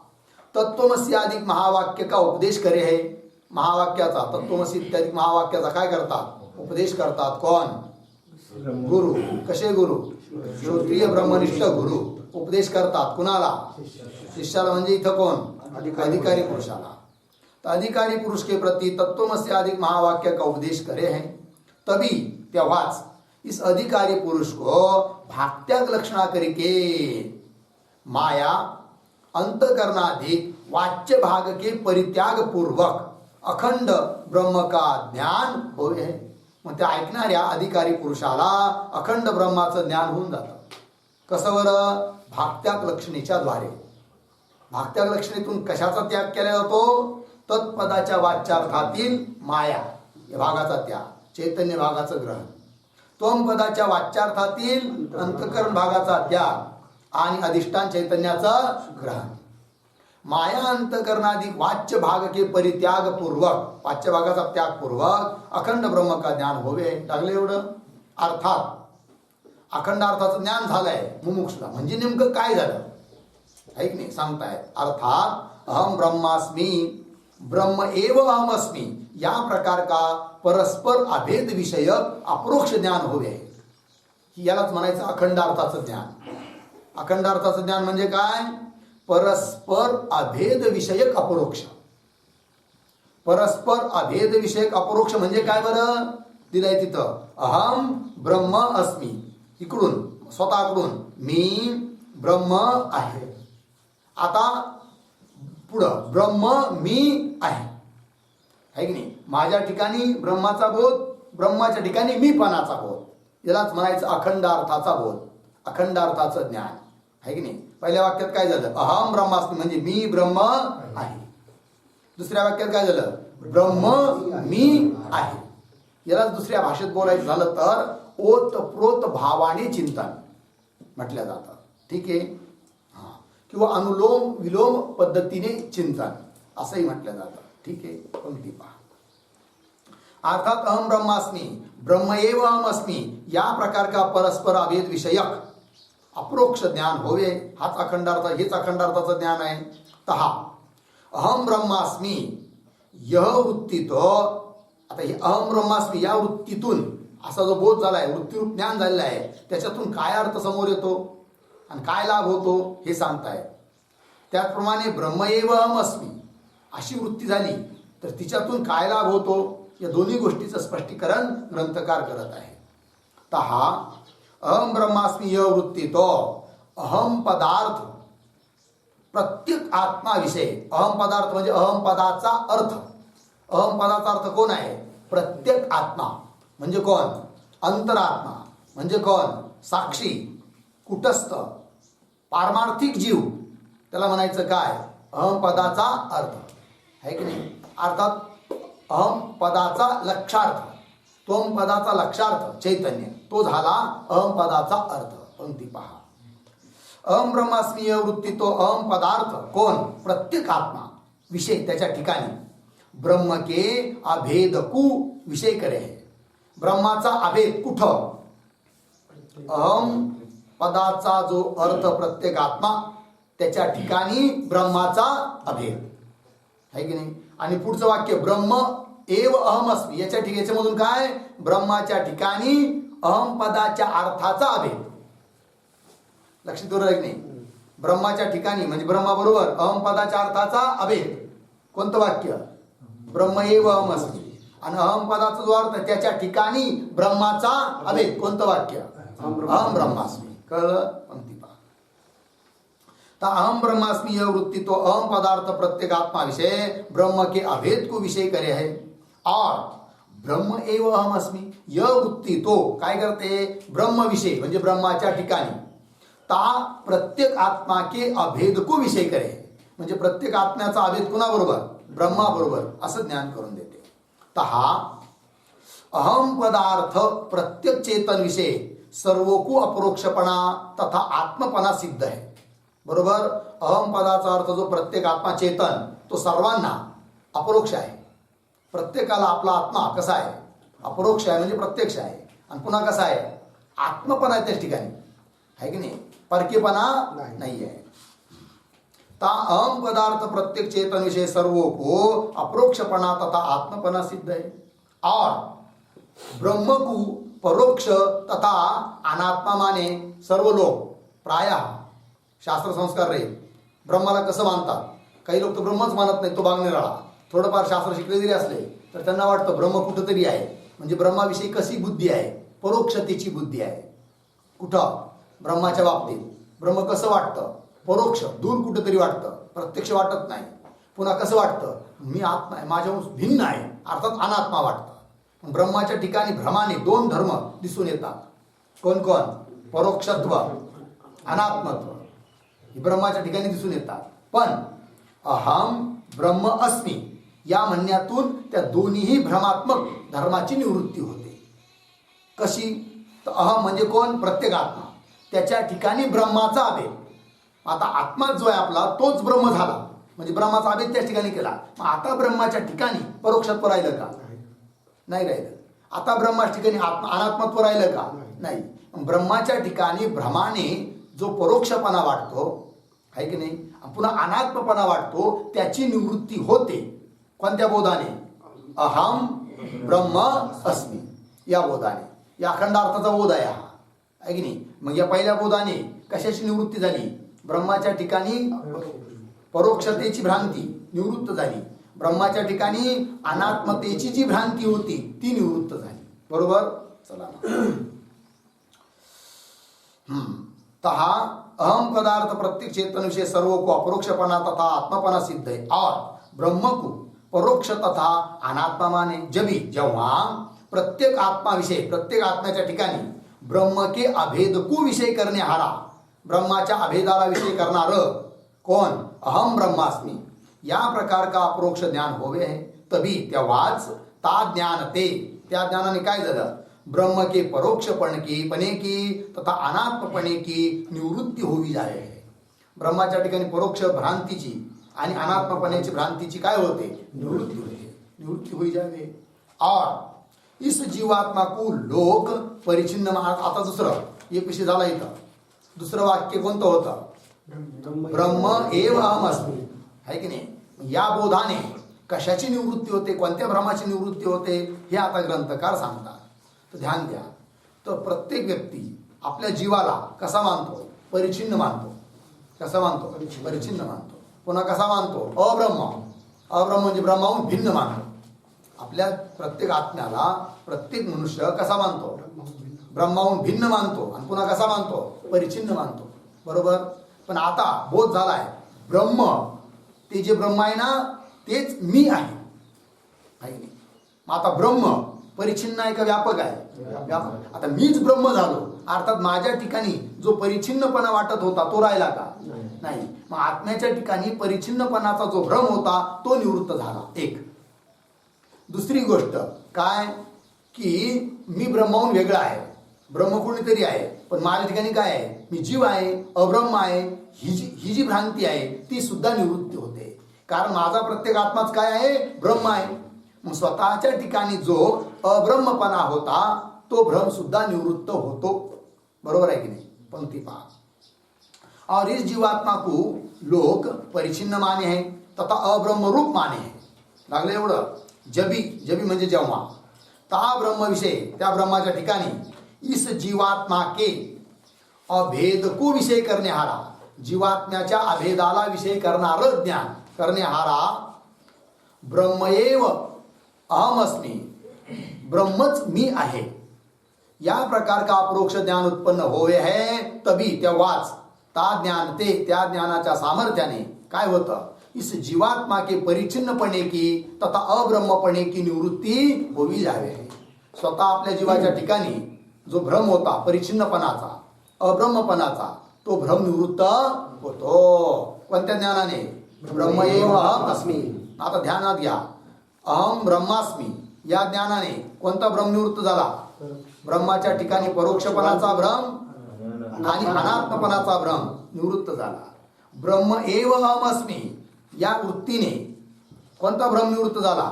तत्त्वमसी अधिक महावाक्य का उपदेश करे है. महावाक्याचा, तत्त्वमसी इत्यादी महावाक्याचा काय करतात? उपदेश करतात. कोण? गुरु. कसे गुरु? श्रोत्रिय ब्रह्मनिष्ठ गुरु उपदेश करतात. कुणाला? शिष्याला. म्हणजे इथं कोण? अधिकारी पुरुषाला. तो अधिकारी पुरुष के प्रति तत्त्वमसी अधिक महावाक्य का उपदेश करे हैं, तभी तेव्हाच इस अधिकारी पुरुष को भागत्याग लक्षणा करके माया अंतकरणाधिक वाच्य भाग के परित्याग पूर्वक अखंड ब्रह्म का ज्ञान होवे है. मग त्या ऐकणाऱ्या अधिकारी पुरुषाला अखंड ब्रह्माचं ज्ञान होऊन जातं. कसं बरं? भागत्याग लक्षणेच्या द्वारे. भागत्याग लक्षणेतून कशाचा त्याग केला जातो? तत्पदाच्या वाच्यार्थातील माया या भागाचा त्याग, चैतन्य भागाचं ग्रहण. त्वम पदाच्या वाच्यार्थातील अंतकरण भागाचा त्याग आणि अधिष्ठान चैतन्याचं ग्रहण. माया अंतकरणाधिक वाच्य भाग के परित्याग पूर्वक, वाच्य भागाचा त्याग पूर्वक अखंड ब्रह्म का ज्ञान होवे. लागले एवढं? अर्थात अखंड अर्थाचं ज्ञान झालंय मुमुक्षुला. म्हणजे नेमकं काय झालं? ऐक नाही, सांगतायत. अर्थात अहम ब्रह्मास्मी ब्रह्म एव अहमस्मी या प्रकार का परस्पर अभेद विषयक अपरोक्ष ज्ञान होवे, यालाच म्हणायचं अखंड अर्थाचं ज्ञान. अखंड अर्थाचं ज्ञान म्हणजे काय? परस्पर अभेद विषयक अपरोक्ष. परस्पर अभेद विषयक अपरोक्ष म्हणजे काय बरं? दिलंय तिथं अहम ब्रह्म अस्मी, इकडून स्वतःकडून मी ब्रह्म आहे. आता पुढं ब्रह्म मी आहे की नाही? माझ्या ठिकाणी ब्रह्माचा बोध, ब्रह्माच्या ठिकाणी मीपणाचा बोध, यालाच म्हणायचं अखंड अर्थाचा बोध, अखंड अर्थाचं ज्ञान आहे की नाही? पहिल्या वाक्यात काय झालं? अहम ब्रह्मास्मी म्हणजे मी ब्रह्म आहे. दुसऱ्या वाक्यात काय झालं? ब्रह्म मी आहे. यालाच दुसऱ्या भाषेत बोलायचं झालं तर ओतप्रोत भावाने चिंतन म्हटलं जातं. ठीक आहे, किंवा अनुलोम विलोम पद्धतीने चिंतन असंही म्हटलं जातं. ठीक आहे, पंक्ती पहा. अर्थात अहम ब्रह्मास्मी ब्रह्म एव अहम अस्मी या प्रकार का परस्पर अभेद विषयक अप्रोक्ष ज्ञान होवे, हाच अखंड अर्थ, हेच अखंड अर्थाचं ज्ञान आहे. तहा अहम ब्रह्मास्मी यह वृत्तीतो, आता हे अहम ब्रह्मास्मी या वृत्तीतून असा जो बोध झाला आहे, वृत्तीरूप ज्ञान झालेला आहे, त्याच्यातून काय अर्थ समोर येतो आणि काय लाभ होतो हे सांगताय. त्याचप्रमाणे ब्रह्म एव अहम अस्मी अशी वृत्ती झाली तर तिच्यातून काय लाभ होतो, या दोन्ही गोष्टीचं स्पष्टीकरण ग्रंथकार करत आहे. तहा अहम ब्रह्मास्मी यह वृत्ती तो अहम पदार्थ प्रत्येक आत्माविषय. अहम पदार्थ म्हणजे अहम पदाचा अर्थ. अहम पदाचा अर्थ कोण आहे? प्रत्येक आत्मा म्हणजे कोण? अंतरात्मा म्हणजे कोण? साक्षी, कुटस्थ, पारमार्थिक जीव, त्याला म्हणायचं काय? अहम पदाचा अर्थ आहे की नाही? अर्थात अहम पदाचा लक्षार्थ, त्वम पदाचा लक्षार्थ चैतन्य, तो झाला अहम पदाचा अर्थ. पंक्ती पहा. अहम ब्रह्मास्मी वृत्ती तो अहम पदार्थ कोण? प्रत्येक आत्मा विषय त्याच्या ठिकाणी ब्रह्म के अभेद कु विषय करे है. ब्रह्माचा अभेद कुठं? अहम पदाचा जो अर्थ प्रत्येक आत्मा त्याच्या ठिकाणी ब्रह्माचा अभेद आहे की नाही? आणि पुढचं वाक्य ब्रह्म एव अहम अस्मी, याच्या ठिकाणी याच्यामधून काय? ब्रह्माच्या ठिकाणी अहम पदाच्या अर्थाचा अभेद. लक्षात येऊ राहिलं नाही? ब्रह्माच्या ठिकाणी म्हणजे ब्रह्माबरोबर अहम पदाच्या अर्थाचा अभेद. कोणतं वाक्य? ब्रह्म एव अहम अस्मी. आणि अहम पदाचा जो अर्थ त्याच्या ठिकाणी ब्रह्माचा अभेद. कोणतं वाक्य? अहम ब्रह्मास्मी. कळलं? पंक्ती पहा. तर अहम ब्रह्मास्मी यह वृत्ति तो अहम पदार्थ प्रत्येक आत्मा विषय ब्रह्म के अभेद को विषय करे है. और ब्रह्म एव अहम अस्मी यह वृत्ती तो काय करते? ब्रह्म विषय म्हणजे ब्रह्माच्या ठिकाणी ता प्रत्येक आत्मा के अभेद को विषय करे, म्हणजे प्रत्येक आत्म्याचा अभेद कुणाबरोबर? ब्रह्माबरोबर असं ज्ञान करून देते. तहा अहम पदार्थ प्रत्येक चेतन विषय सर्वको अपरोक्षपणा तथा आत्मपणा सिद्ध है. बरोबर? अहम पदाचा अर्थ जो प्रत्येक आत्मा चेतन तो सर्वांना अपरोक्ष आहे. प्रत्येकाला आपला आत्मा कसा आहे? अपरोक्ष आहे म्हणजे प्रत्यक्ष आहे. आणि पुन्हा कसा आहे? आत्मपणा आहे त्याच ठिकाणी आहे की नाही? परकेपणा नाही आहे. ता अहम पदार्थ प्रत्येक चेतन विषय सर्वो को अपरोक्षपणा तथा आत्मपणा सिद्ध है. और ब्रह्म को परोक्ष तथा अनात्मा माने सर्व लोक प्रायः शास्त्र संस्कार रे ब्रह्माला कसं मानतात? काही लोक तर ब्रह्मच मानत नाही, तो बांगणेराळा. थोडंफार शास्त्र शिकले जरी असले तर त्यांना वाटतं ब्रह्म कुठंतरी आहे. म्हणजे ब्रह्माविषयी कशी बुद्धी आहे? परोक्षतेची बुद्धी आहे. कुठं? ब्रह्माच्या बाबतीत ब्रह्म कसं वाटतं? परोक्ष, दूर कुठंतरी वाटतं, प्रत्यक्ष वाटत नाही. पुन्हा कसं वाटतं? मी आत्मा आहे, माझ्याहून भिन्न आहे, अर्थात अनात्मा वाटतं. ब्रह्माच्या ठिकाणी भ्रमाने दोन धर्म दिसून येतात. कोण कोण? परोक्षत्व, अनात्मत्व, ही ब्रह्माच्या ठिकाणी दिसून येतात. पण अहम ब्रह्म अस्मी या म्हणण्यातून त्या दोन्हीही भ्रमात्मक धर्माची निवृत्ती होते. कशी? तर अहम म्हणजे कोण? प्रत्येक आत्मा, त्याच्या ठिकाणी ब्रह्माचा अभेद. आता आत्मा जो आहे आपला तोच ब्रह्म झाला, म्हणजे ब्रह्माचा अभेद त्याच ठिकाणी केला. मग आता ब्रह्माच्या ठिकाणी परोक्षत्व राहिलं का? नाही राहिलं. आता ब्रह्माच्या ठिकाणी अनात्मत्व राहिलं का? नाही. ब्रह्माच्या ठिकाणी भ्रमाने जो परोक्षपणा वाटतो आहे की नाही, पुन्हा अनात्मपणा वाटतो, त्याची निवृत्ती होते. कोणत्या बोधाने? अहम ब्रह्म अस्मी या बोधाने. या अखंडार्थाचा बोध आहे हा, आहे की नाही? मग या पहिल्या बोधाने कशाची निवृत्ती झाली? ब्रह्माच्या ठिकाणी परोक्षतेची भ्रांती निवृत्त झाली. ब्रह्माच्या ठिकाणी अनात्मतेची जी भ्रांती होती ती निवृत्त झाली. बरोबर? चला तर हा अहम पदार्थ प्रत्येक चेतन विषय सर्व को अपरोक्षपना तथा आत्मपना सिद्ध है और ब्रह्म को परोक्ष तथा अनात्मा माने. जेव्हा प्रत्येक आत्मा विषय प्रत्येक आत्म्याच्या ठिकाणी ब्रह्म के अभेद को विषय करणे हारा, ब्रह्माच्या अभेदाला विषय करणार कोण? अहम ब्रह्मास्मी या प्रकार का अपरोक्ष ज्ञान होवे है. तभी तेव्हाच ता ज्ञान ते त्या ज्ञानाने काय झालं? ब्रह्म के परोक्षपणे की तथा अनात्मपणे की निवृत्ती होवी जाए. ब्रह्माच्या ठिकाणी परोक्ष भ्रांतीची आणि अनात्मपणाची भ्रांतीची काय होते? निवृत्ती होते. निवृत्ती होई जावे. और इस जीवात्मा को लोक परिचिन्न. आता दुसरं एक विषय झाला इथं. दुसरं वाक्य कोणतं होतं? ब्रह्म एव अहम अस्मि, आहे की नाही? या बोधाने कशाची निवृत्ती होते? कोणत्या भ्रमाची निवृत्ती होते? हे आता ग्रंथकार सांगतात. तर ध्यान द्या. तर प्रत्येक व्यक्ती आपल्या जीवाला कसा मानतो? परिचिन्न मानतो. कसा मानतो? परिचिन्न मानतो. पुन्हा कसा मानतो? अब्रह्म. अब्रह्म म्हणजे ब्रह्माहून भिन्न मानतो. आपल्या प्रत्येक आत्म्याला प्रत्येक मनुष्य कसा मानतो? ब्रह्माहून भिन्न मानतो. आणि पुन्हा कसा मानतो? परिचिन्न मानतो. बरोबर? पण आता बोध झालाय ब्रह्म, ते जे ब्रह्म आहे ना तेच मी आहे. मग आता ब्रह्म परिचिन्न आहे का व्यापक आहे? व्यापक. आता मीच ब्रह्म झालो अर्थात माझ्या ठिकाणी जो परिचिन्नपणा वाटत होता तो राहिला का? नाही. मग आत्म्याच्या ठिकाणी परिचिन्नपणाचा जो भ्रम होता तो निवृत्त झाला. एक. दुसरी गोष्ट काय? की मी ब्रह्माहून वेगळा आहे. ब्रह्म कोणीतरी आहे पण माझ्या ठिकाणी काय आहे? मी जीव आहे, अब्रह्म आहे. ही जी भ्रांती आहे ती सुद्धा निवृत्ती होते. कारण माझा प्रत्येक आत्माच काय आहे? ब्रह्म आहे. मग स्वतःच्या ठिकाणी जो अब्रह्मपणा होता तो भ्रम सुद्धा निवृत्त होतो. बरोबर आहे की नाही? पंक्ती पहा. और इस जीवात्मा को लोक परिचिन्न माने है तथा अब्रह्म रूप माने है. लागले एवढं? जबी म्हणजे जेव्हा ता ब्रह्म विषय त्या ब्रह्माच्या ठिकाणी इस जीवात्मा के अभेद को विषय करणे हारा, जीवात्म्याच्या अभेदाला विषय करणार ज्ञान करणे हारा. ब्रह्मएव अहम अस्मि, ब्रह्मच मी आहे. या प्रकार का अपरोक्ष ज्ञान उत्पन्न होवे है. तभी तेव्हाच ता ज्ञान ते त्या ज्ञानाच्या सामर्थ्याने काय होतं? इस जीवात्मा के परिचिन्नपणे की तथा अब्रह्मपणे की निवृत्ती होवी जावे. स्वतः आपल्या जीवाच्या ठिकाणी जो भ्रम होता परिचिन्नपणाचा, अब्रह्मपणाचा, तो भ्रम निवृत्त होतो. कोणत्या ज्ञानाने? ब्रह्मएव अहम अस्मि. आता ध्यानात घ्या. अहम ब्रह्मास्मी या ज्ञानाने कोणता भ्रम निवृत्त झाला? ब्रह्माच्या ठिकाणी परोक्षपणाचा भ्रम आणि अनात्मपणाचा भ्रम निवृत्त झाला. ब्रह्म एव अहम अस्मि या वृत्तीने कोणता भ्रम निवृत्त झाला?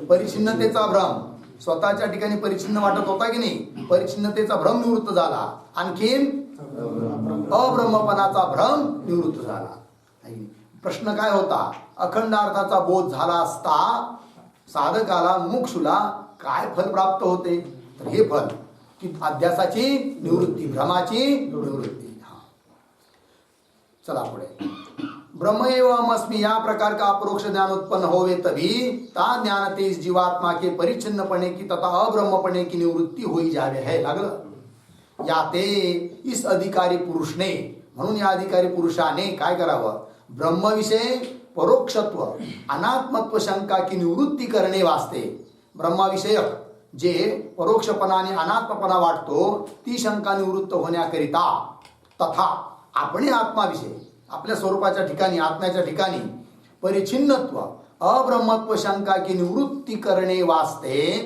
परिचिन्नतेचा भ्रम. स्वतःच्या ठिकाणी परिचिन्न वाटत होता की नाही? परिचिन्नतेचा भ्रम निवृत्त झाला. आणखीन अब्रह्मपणाचा भ्रम निवृत्त झाला. प्रश्न काय होता? अखंड अर्थाचा बोध झाला असता साधकाला मुमुक्षुला काय फल प्राप्त होते? तर हे फल की अध्यासाची निवृत्ती, भ्रमाची निवृत्ती. चला पुढे. ब्रह्म एवं अस्मि या प्रकार का अपरोक्ष ज्ञान उत्पन्न होवे तभी ता ज्ञान ते इस जीवात्मा के परिचिन्नपणे की तथा अब्रह्मपणे की निवृत्ती होई जावे है. लागलं? या ते इस अधिकारी पुरुषने, म्हणून या अधिकारी पुरुषाने काय करावं? ब्रह्मविषय परोक्षत्व अनात्मत्व शंका की निवृत्ती करणे वास्ते ब्रह्माविषयक जे परोक्षपणाने अनात्मपणा वाटतो ती शंका निवृत्त होण्याकरिता तथा आपण आत्माविषयी आपल्या स्वरूपाच्या ठिकाणी आत्म्याच्या ठिकाणी परिचिन्नत्व अब्रह्मत्व शंका की निवृत्ती करणे वास्ते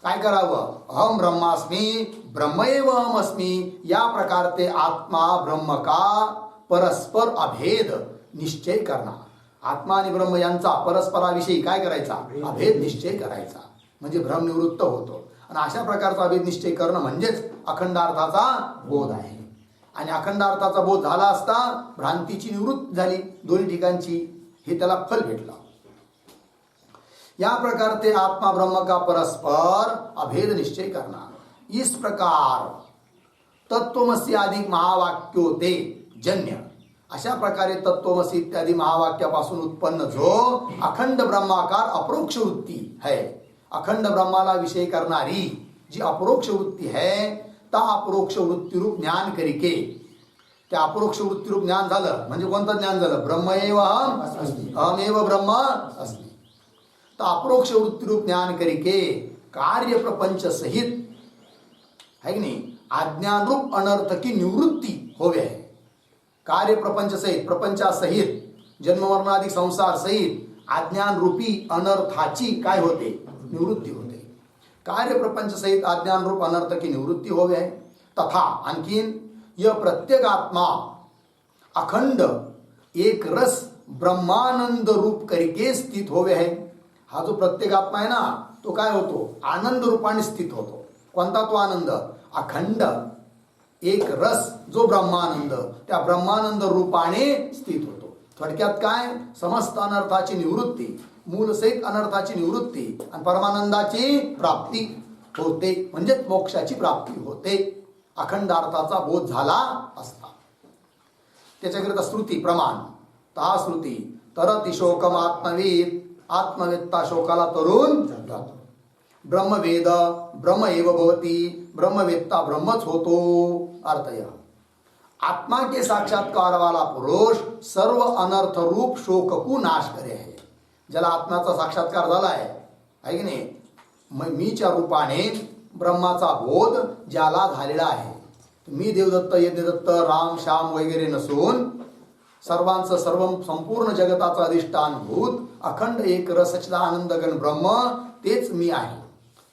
काय करावं? अहम ब्रह्मास्मी ब्रह्मएव अहम अस्मि या प्रकार ते आत्मा ब्रह्म का परस्पर अभेद निश्चय करणार. आत्मा आणि ब्रह्म यांचा परस्पराविषयी काय करायचा? अभेद निश्चय करायचा. म्हणजे भ्रम निवृत्त होतो. आणि अशा प्रकारचा अभेद निश्चय करणं म्हणजेच अखंडार्थाचा बोध आहे. आणि अखंडार्थाचा बोध झाला असता भ्रांतीची निवृत्ती झाली दोन्ही ठिकाणची. हे त्याला फल भेटलं. या प्रकार ते आत्मा ब्रह्म का परस्पर अभेद निश्चय करना. इस प्रकार तत्वमसी आदि महावाक्यो ते जन्य, अशा प्रकारे तत्वमसी इत्यादी महावाक्यापासून उत्पन्न जो अखंड ब्रह्माकार अपरोक्ष वृत्ती है, अखंड ब्रह्माला विषय करणारी जी अपरोक्ष वृत्ती है, त्या अपरोक्ष वृत्तीरूप ज्ञान करिके, त्या अपरोक्ष वृत्तीरूप ज्ञान झालं म्हणजे कोणतं ज्ञान झालं? ब्रह्मैव अहम अस्मि, अहमेव ब्रह्म अस्मि. तर अपरोक्ष वृत्तीरूप ज्ञान करिके कार्य प्रपंच सहित है की नाही अज्ञान रूप अनर्थ की निवृत्ती होवे आहे. कार्य प्रपंच सहित, प्रपंचासहित, जन्ममरणाधिक संसार सहित अज्ञान रूपी अनर्थाची काय होते? निवृत्ती होते. कार्य प्रपंच सहित अज्ञान रूप अनर्थ की निवृत्ती होवे आहे. तथा आणखीन यह प्रत्येक आत्मा अखंड एक रस ब्रह्मानंद रूप करके स्थित होवे आहे. हा जो प्रत्येक आत्मा आहे ना, तो काय होतो? आनंद रूपाने स्थित होतो. कोणता तो आनंद? अखंड एक रस जो ब्रह्मानंद, त्या ब्रह्मानंद रूपाने स्थित होतो. थोडक्यात काय? समस्त अनर्थाची निवृत्ती, मूलसहित अनर्थाची निवृत्ती आणि परमानंदाची प्राप्ती होते, म्हणजेच मोक्षाची प्राप्ती होते. अखंड अर्थाचा बोध झाला असता. त्याच्याकरिता श्रुती प्रमाण. ता श्रुती तरति शोकम आत्मवेद, आत्मवेत्ता शोकाला तरुण जातो. ब्रह्मवेद ब्रह्म एव भवती, ब्रह्मवेत्ता ब्रह्मच होतो. अर्थ यह, आत्मा के साक्षात्कार वाला पुरुष सर्व अनर्थ रूप शोक को नाश करे है. ज्याला आत्म्याचा साक्षात्कार झाला आहे की नाही, मीच्या रूपाने ब्रह्माचा बोध ज्याला झालेला आहे. मी देवदत्त यज्ञदत्त राम श्याम वगैरे नसून सर्वांचं सर्व संपूर्ण जगताचं अधिष्ठान भूत अखंड एक रस सच्चिदानंद गण ब्रह्म तेच मी आहे.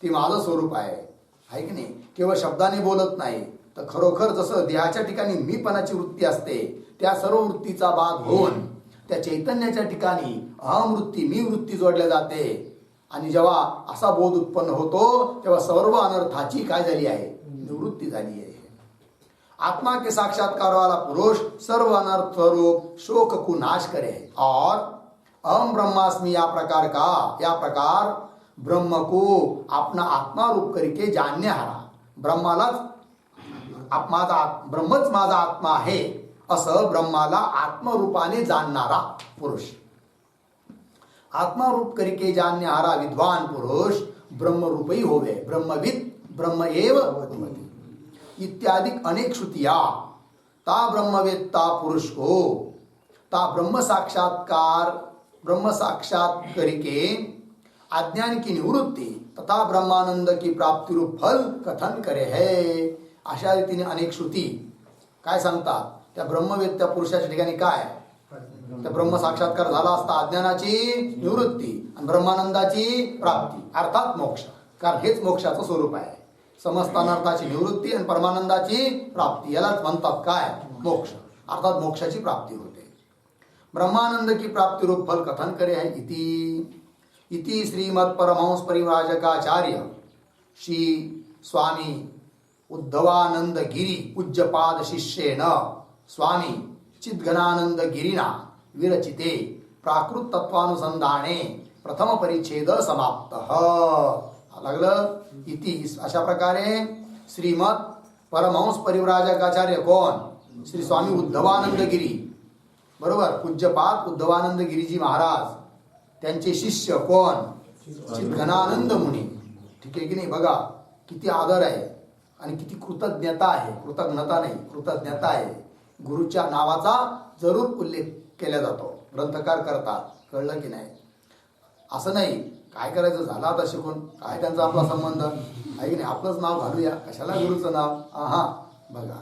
ते माझं स्वरूप आहे की नाही. केवळ शब्दाने बोलत नाही, तर खरोखर जसं देहाच्या ठिकाणी मीपणाची वृत्ती असते, त्या सर्व वृत्तीचा बाध होऊन त्या चैतन्याच्या ठिकाणी अहमवृत्ती मी वृत्ती जोडल्या जाते. आणि जेव्हा असा बोध उत्पन्न होतो तेव्हा सर्व अनर्थाची काय झाली आहे? निवृत्ती झाली आहे. आत्मा के साक्षात्कार वाला पुरुष सर्व अनर्थ रूप शोक को नाश करे और अहम ब्रह्मास्मि या प्रकार ब्रह्म को अपना आत्मा रूप करके जानने हारा. ब्रह्मालाच ब्रह्मच माझा आत्मा आहे असं ब्रह्माला आत्मरूपाने जाणणारा पुरुष, आत्मारूप करके जानने हारा विद्वान पुरुष ब्रह्मरूपही होवे. ब्रह्मविद ब्रह्म एव भवति इत्यादि अनेक श्रुतिया ता ब्रह्मवेत्ता पुरुष को ता ब्रह्म साक्षात करके अज्ञान की निवृत्ति तथा ब्रह्मानंद की प्राप्ति रूप फल कथन करे है. अशा रीतीने अनेक श्रुती काय सांगतात? त्या ब्रह्मवेत्त्या पुरुषाच्या ठिकाणी काय? त्या ब्रह्म साक्षात्कार झाला असता अज्ञानाची निवृत्ती आणि ब्रह्मानंदाची प्राप्ती अर्थात मोक्ष. कारण हेच मोक्षाचं स्वरूप आहे. समस्त अनर्थाची निवृत्ती आणि परमानंदाची प्राप्ती यालाच म्हणतात काय? मोक्ष. अर्थात मोक्षाची प्राप्ती होते. ब्रह्मानंद की प्राप्ती रूप फल कथन करे है. इति श्रीमद परमहंस परिव्राजकाचार्य श्री स्वामी उद्धवानंद गिरी पूज्यपाद शिष्येन स्वामी चिद्घनानंद गिरिना विरचिते प्राकृत तत्वानुसंधाने प्रथम परिच्छेद समाप्त. लागलं इति. अशा प्रकारे श्रीमद परमहंस परिव्राजकाचार्य कोण? श्री स्वामी उद्धवानंद गिरी, बरोबर. पूज्यपाद उद्धवानंद गिरीजी महाराज, त्यांचे शिष्य कोण? चिद्घनानंद मुनी. ठीक आहे की नाही? बघा किती आदर आहे आणि किती कृतज्ञता आहे. कृतज्ञता नाही, कृतज्ञता आहे. गुरुच्या नावाचा जरूर उल्लेख केला जातो, ग्रंथकार करतात. कळलं की नाही? असं नाही काय करायचं, झाला आता शिकून काय त्यांचा आपला संबंध आहे की नाही? आपलंच नाव घालूया, कशाला गुरुचं नाव? हा बघा,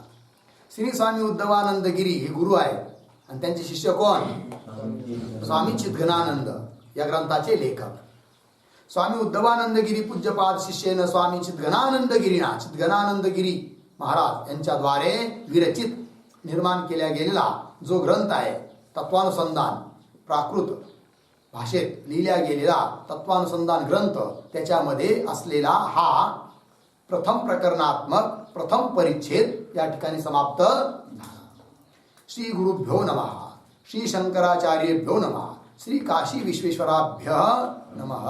श्री स्वामी उद्धवानंद गिरी हे गुरु आहेत आणि त्यांचे शिष्य कोण? स्वामी चिद्घनानंद या ग्रंथाचे लेखक. स्वामी उद्धवानंद गिरी पूज्यपाद शिष्येन स्वामी चिद्घनानंद गिरीना, चिद्घनानंद गिरी महाराज यांच्याद्वारे विरचित निर्माण केला गेलेला जो ग्रंथ आहे तत्वानुसंधान, प्राकृत भाषेत लिहिला गेलेला तत्वानुसंधान ग्रंथ, त्याच्यामध्ये असलेला हा प्रथम प्रकरणात्मक प्रथम परिच्छेद या ठिकाणी समाप्त झाला. श्री गुरुभ्यो नमः, श्री शंकराचार्येभ्यो नमः, श्री काशी विश्वेश्वराभ्य नमः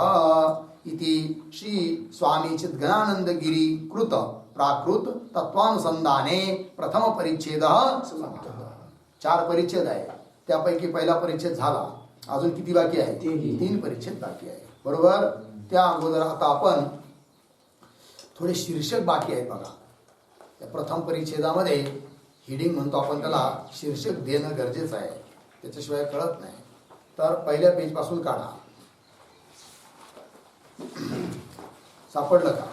इति श्री स्वामी चिद्गणानंद गिरी कृत प्राकृत तत्वानुसंधाने प्रथम परिच्छेद समाप्त. 4 परिच्छेद आहे, त्यापैकी पहिला परिच्छेद झाला. अजून किती बाकी आहे? 3 परिच्छेद बाकी आहे. बरोबर. त्या अगोदर आता आपण थोडे शीर्षक बाकी आहेत बघा. त्या प्रथम परिच्छेदामध्ये हिडिंग म्हणतो आपण त्याला, शीर्षक देणं गरजेचं आहे, त्याच्याशिवाय कळत नाही. तर पहिल्या पेज पासून काढा. सापडलं का?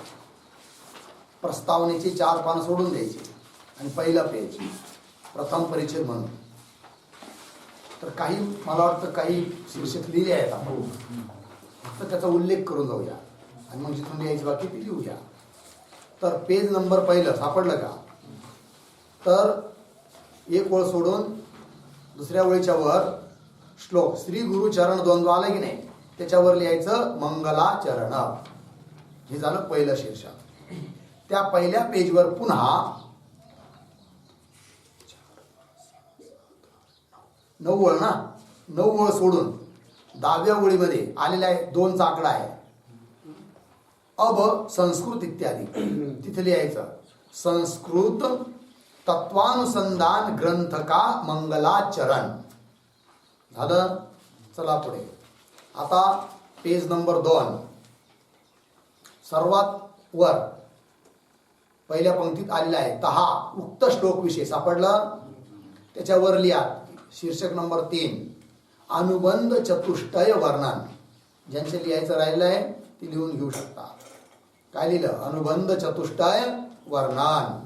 प्रस्तावनेची 4 पानं सोडून द्यायची आणि पहिलं पेज प्रथम परिच्छेद म्हणून. तर काही मला वाटतं काही शीर्षक लिहिले आहेत आपण, फक्त त्याचा उल्लेख करून जाऊया आणि मग जिथून लिहायची बाकी ती लिहूया. तर पेज नंबर पहिलं सापडलं का? तर 1 ओळ सोडून दुसऱ्या ओळीच्या वर श्लोक श्री गुरु चरण द्वंद्व आलं की नाही, त्याच्यावर लिहायचं मंगलाचरण. हे झालं पहिलं शीर्षक. त्या पहिल्या पेजवर पुन्हा 9 ओळ ना, 9 ओळ सोडून 10व्या ओळीमध्ये आलेला आहे 2चा आकडा आहे. अब संस्कृत इत्यादी, तिथे लिहायचं संस्कृत तत्वानुसंधान ग्रंथ का मंगलाचरण. झालं. चला पुढे. आता पेज नंबर 2 सर्वात वर पहिल्या पंक्तीत आलेला आहे 10 उक्त श्लोक विषय सापडलं. त्याच्यावर लिहा शीर्षक नंबर 3 अनुबंध चतुष्टय वर्णन. ज्यांचे लिहायचं राहिलं आहे ते लिहून घेऊ शकता. काय लिहिलं? अनुबंध चतुष्टय वर्णन.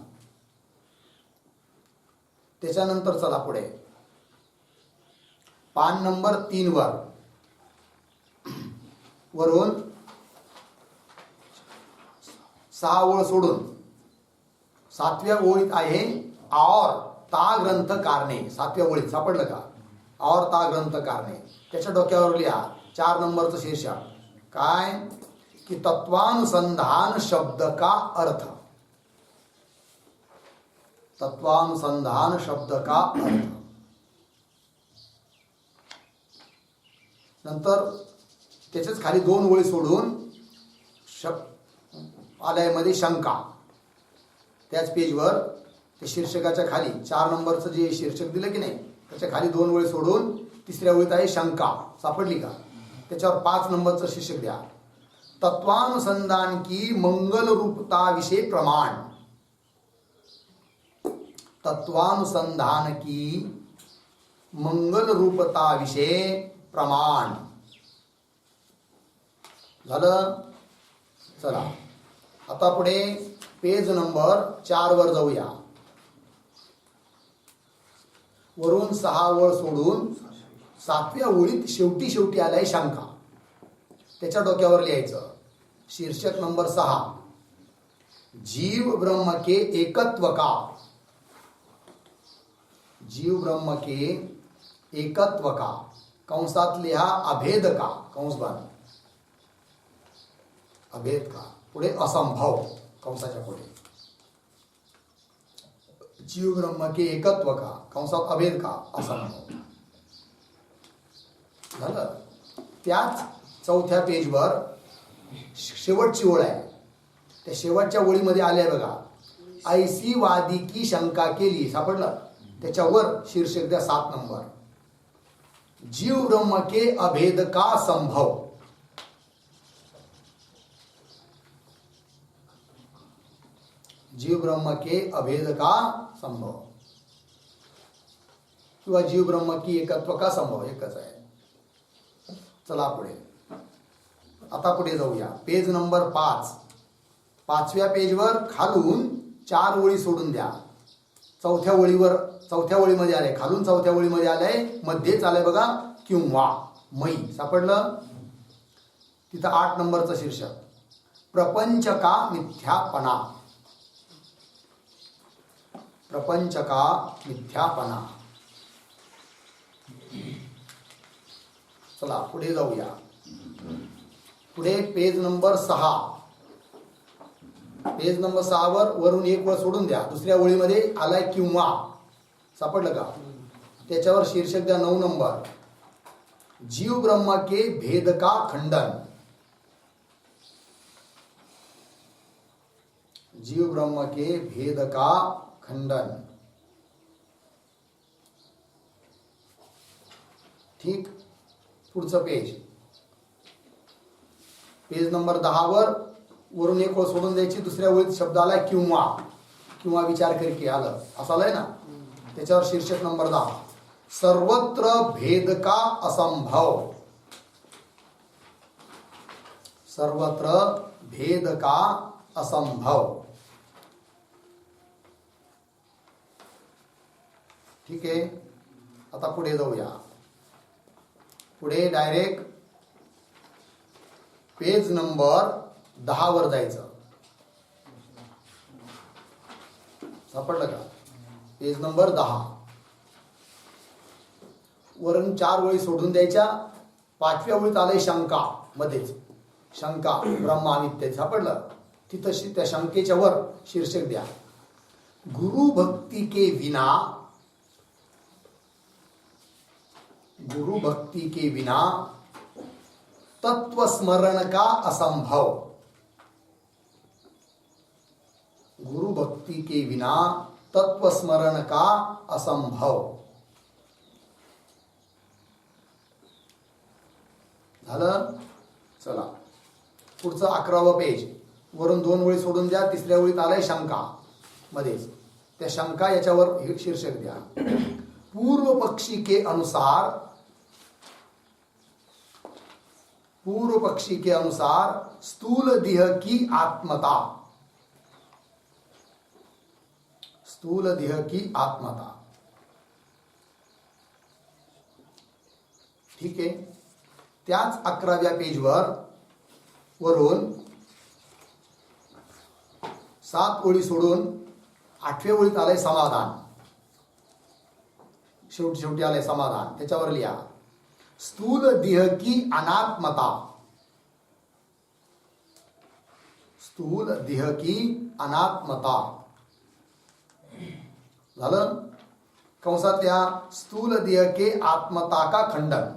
त्याच्यानंतर चला पुढे पान नंबर 3 वर वरून 6 ओळ सोडून 7व्या ओळीत आहे और ता ग्रंथ कारणे. 7व्या ओळीत सापडलं का? और ता ग्रंथ कारणे. त्याच्या डोक्यावर लिहा 4 नंबरचं शीर्षक काय की तत्वानुसंधान शब्द का अर्थ. तत्वानुसंधान शब्द का अर्थ. नंतर त्याच्याच खाली 2 ओळी सोडून आलयामध्ये शंका. त्याच पेजवर त्या शीर्षकाच्या खाली 4 नंबरचं जे शीर्षक दिलं की नाही, त्याच्या खाली 2 ओळी सोडून 3ऱ्या ओळीत आहे शंका. सापडली का? त्याच्यावर 5 नंबरचं शीर्षक द्या तत्वानुसंधान की मंगल रूपता विषय प्रमाण. तत्वानुसंधान की मंगल रूपता विषय प्रमाण. झालं. चला आता पुढे पेज नंबर 4 वर जाऊया. वरून 6 ओळ सोडून 7व्या ओळीत शेवटी आलाय शंका. त्याच्या डोक्यावर लिहायचं शीर्षक नंबर 6 जीव ब्रह्म के एकत्व का. जीव ब्रह्म के एकत्व का कंसात लिहा अभेद का कंस बांध. अभेद का पुढे असंभव कंसाच्या पुढे. जीव ब्रह्म के एकत्व का कंसात अभेद का असंभव. झालं. त्याच 4थ्या पेजवर शेवटची ओळ आहे. त्या शेवटच्या ओळीमध्ये आल्या बघा ऐसी वादी की शंका केली. सापडलं. त्याच्यावर शीर्षक द्या 7 नंबर जीव ब्रह्म के अभेद का संभव. जीव ब्रह्म के अभेद का संभव किंवा जीव ब्रह्म की एकत्व का संभव एकच आहे. चला पुढे. आता पुढे जाऊया. पेज नंबर 5 5व्या पेजवर खालून 4 ओळी सोडून द्या. 4थ्या ओळीमध्ये आले खालून 4थ्या ओळीमध्ये आलंय मध्येच आलंय बघा किंवा मै. सापडलं. तिथं 8 नंबरचं शीर्षक प्रपंच का मिथ्यापणा. प्रपंच का मिथ्यापणा. चला पुढे जाऊया. पुढे पेज नंबर 6 पेज नंबर 6 वर वरून 1 ओळ सोडून द्या. दुसऱ्या ओळीमध्ये आलाय किंवा. सापडलं का? त्याच्यावर शीर्षक द्या 9 नंबर जीव ब्रह्म के भेद का खंडन, जीव ब्रह्म के भेद का खंडन। ठीक, पुढचं पेज, पेज नंबर 10 वर वरून एक ओळ सोडून द्यायची, दुसऱ्या ओळीत शब्द आलाय किंवा, किंवा विचार करके आलं असं आलंय ना, त्याच्यावर शीर्षक नंबर 10, सर्वत्र भेद का असंभव, सर्वत्र भेद का असंभव। ठीक आहे, आता पुढे जाऊया, पुढे डायरेक्ट पेज नंबर 10 वर जायचं, सापडलं का? पेज नंबर 10 वरून 4 ओळी सोडून द्यायच्या, 5व्या ओळीत आलंय शंका, मध्येच शंका ब्रह्म अनित्य, सापडलं? तिथं त्या शंकेच्या वर शीर्षक द्या, गुरु भक्ति के बिना, गुरु भक्ति के बिना तत्व स्मरण का असंभव, गुरु भक्ति के बिना तत्व स्मरण का असंभव। झालं? चला पुढचं 11वं पेज, वरून 2 ओळी सोडून द्या, तिसऱ्या ओळीत आलाय शंका, मध्येच त्या शंका याच्यावर शीर्षक द्या, पूर्व पक्षी के अनुसार, पूर्व पक्षी के अनुसार स्थूल देह की आत्मता, स्थूल देह की आत्मता। ठीक आहे, त्याच 11व्या पेजवर वरून 7 ओळी सोडून 8व्या ओळीत आलंय समाधान, शेवटी शेवटी आलंय समाधान, त्याच्यावर लिहा, स्थूल देह की अनात्मता, स्थूल देह की अनात्मता। झालं? कंसात लिहा, स्थूल देह के आत्मता का खंडन,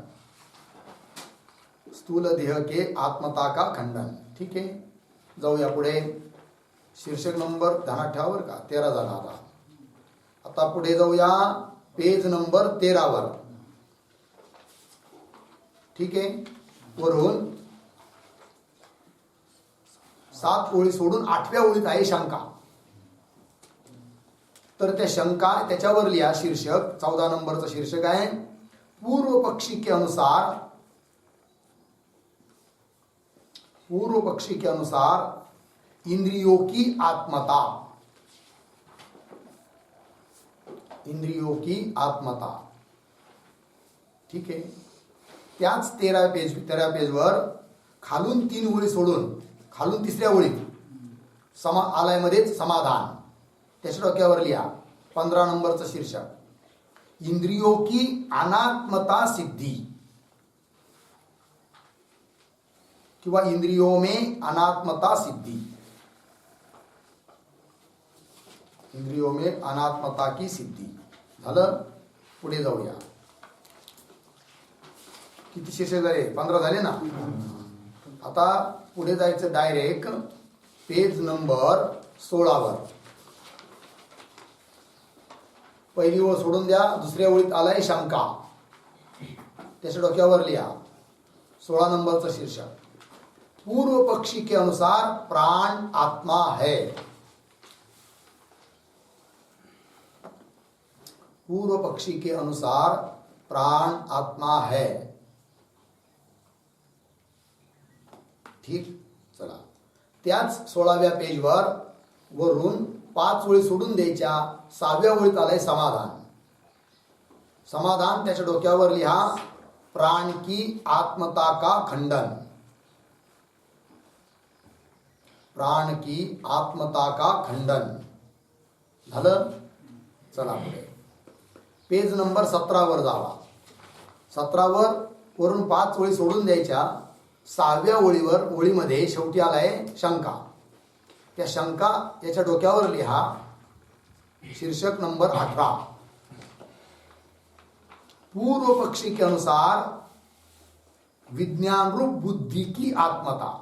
स्थूल देह के आत्मता का खंडन। ठीक आहे, जाऊया पुढे, शीर्षक नंबर ध्यानात ठेवा बरं का, 13 झाला आता। आता पुढे जाऊया पेज नंबर 13 वर। ठीक आहे, वरून 7 ओळी सोडून 8व्या ओळीत आहे शंका, तर त्या शंका त्याच्यावर लिहा शीर्षक, 14 नंबरचं शीर्षक आहे, पूर्व पक्षी के अनुसार, पूर्व पक्षी के अनुसार इंद्रियों की आत्मता, इंद्रियों की आत्मता। ठीक आहे, त्याच 13व्या पेजवर खालून 3 ओळी सोडून खालून तिसऱ्या ओळीत आलाय मध्येच समाधान, त्याच्या डोक्यावर लिहा 15 नंबरचं शीर्षक, इंद्रियों की अनात्मता सिद्धि, किंवा इंद्रियों में अनात्मता सिद्धि, इंद्रियों में अनात्मता की सिद्धि। झालं? पुढे जाऊया, किती शीर्षक झाले? 15 झाले ना। आता पुढे जायचं डायरेक्ट पेज नंबर 16 वर, पहिली ओळ सोडून द्या, दुसऱ्या ओळीत आलाय शंका, त्याच्या डोक्यावर लिहा 16 नंबरचं शीर्षक, पूर्व पक्षी के अनुसार प्राण आत्मा है, पूर्व पक्षी के अनुसार प्राण आत्मा है। ठीक, चला त्याच 16व्या पेजवर वरून 5 ओळी सोडून द्यायच्या, 6व्या ओळीत आलाय समाधान, समाधान त्याच्या डोक्यावर लिहा प्राण की आत्मता का खंडन, प्राण की आत्मता का खंडन। झालं? चला पुढे पेज नंबर 17 वर जावा, 17 वर वरून 5 ओळी सोडून द्यायच्या, 6व्या ओळीमध्ये शेवटी आलाय शंका, त्या शंका याच्या डोक्यावर लिहा शीर्षक नंबर 18, पूर्व पक्षी के अनुसार विज्ञान रूप बुद्धि की आत्मता।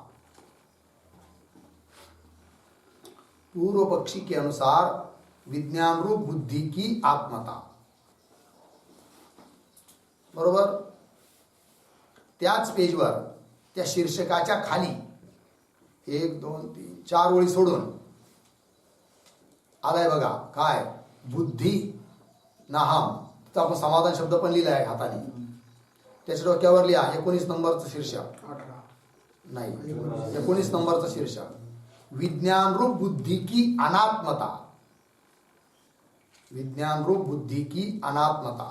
पूर्व पक्षी के अनुसार विज्ञान रूप बुद्धि की आत्मता, बरोबर। त्याच पेजवर त्या शीर्षकाच्या खाली 1 2 3 4 ओळी सोडून आलाय बघा, काय? बुद्धी नाहम। तर आपण समाधान शब्द पण लिहिला आहे हाताने, त्याच्या डोक्यावर लिहा 19 नंबरचं शीर्षक, नाही 19 नंबरचं शीर्षक, विज्ञान रूप बुद्धि की अनात्मता। विज्ञान रूप बुद्धि की अनात्मता।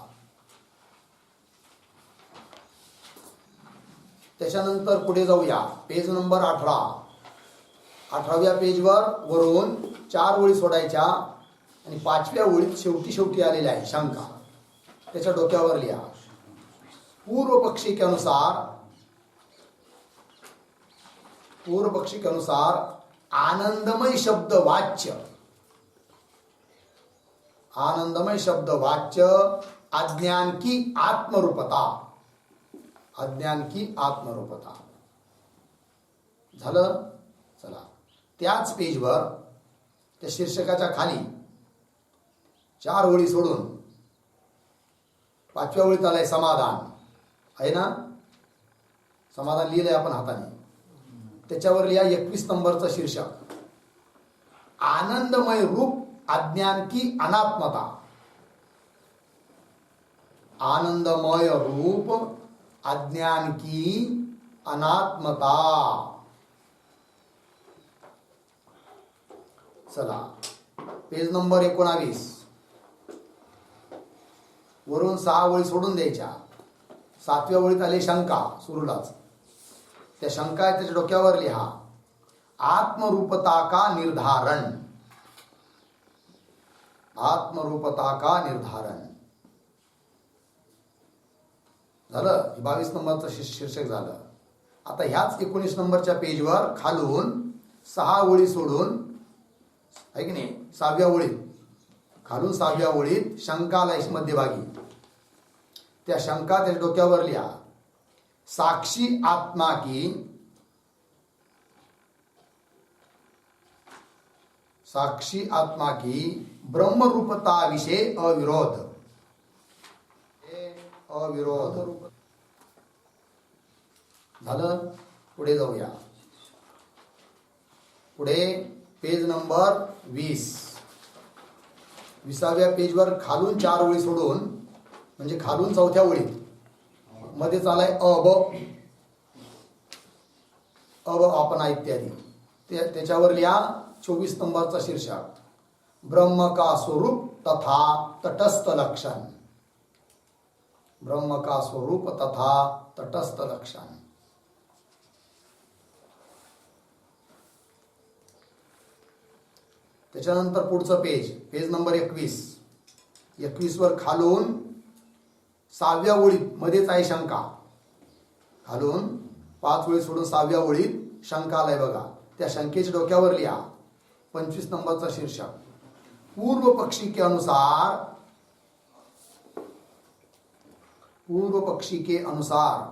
त्याच्यानंतर पुढे जाऊया, पेज नंबर 18। 18व्या पेजवर वरून 4 ओळी सोडायच्या आणि 5व्या ओळीत शेवटी आलेल्या आहे शंका, त्याच्या डोक्यावर लिहा, पूर्व पक्षी के अनुसार आनंदमय शब्द वाच्य, आनंदमय शब्द वाच्य अज्ञान की आत्मरूपता, अज्ञान की आत्मरूपता। झालं? चला, त्याच पेजवर त्या शीर्षकाच्या खाली 4 ओळी सोडून 5व्या ओळीत आलाय समाधान, आहे ना? समाधान लिहिलंय आपण हाताने, त्याच्यावर लिहा 21 नंबरचं शीर्षक, आनंदमय रूप अज्ञान की अनात्मता। आनंदमय रूप अज्ञान की अनात्मता। चला, पेज नंबर 19 वरून 6 ओळी सोडून द्यायच्या, 7व्या ओळीत आली शंका सुरूलाच, त्या शंका त्याच्या डोक्यावर लिहा, आत्मरूपता का निर्धारण, आत्मरूपता का निर्धारण। झालं? 22 नंबरचं शीर्षक झालं। आता ह्याच 19 नंबरच्या पेजवर खालून 6 ओळी सोडून, आहे की नाही, 6व्या ओळीत, खालून 6व्या ओळीत शंका आलाय मध्यभागी, त्या शंका त्याच्या डोक्यावर लिहा, साक्षी आत्मा की, साक्षी आत्मा की ब्रह्मरूपता विषय अविरोध, अविरोध। झालं? पुढे जाऊया, पुढे पेज नंबर 20। 20व्या पेजवर खालून 4 ओळी सोडून, म्हणजे खालून 4थ्या ओळीत मध्ये चालाय अब, अपना इत्यादी, त्याच्यावर लिहा 24 नंबरचा शीर्षक, ब्रह्म का स्वरूप तथा तटस्थ लक्षण, ब्रह्म का स्वरूप तथा तटस्थ लक्षण। त्याच्यानंतर पुढचं पेज, पेज नंबर 21 वर खालून 6व्या ओळीत मध्येच आहे शंका, खालून 5 ओळी सोडून 6व्या ओळीत शंका आलाय बघा, त्या शंकेच्या डोक्यावर लिहा 25 नंबरचा शीर्षक, पूर्व पक्षी के अनुसार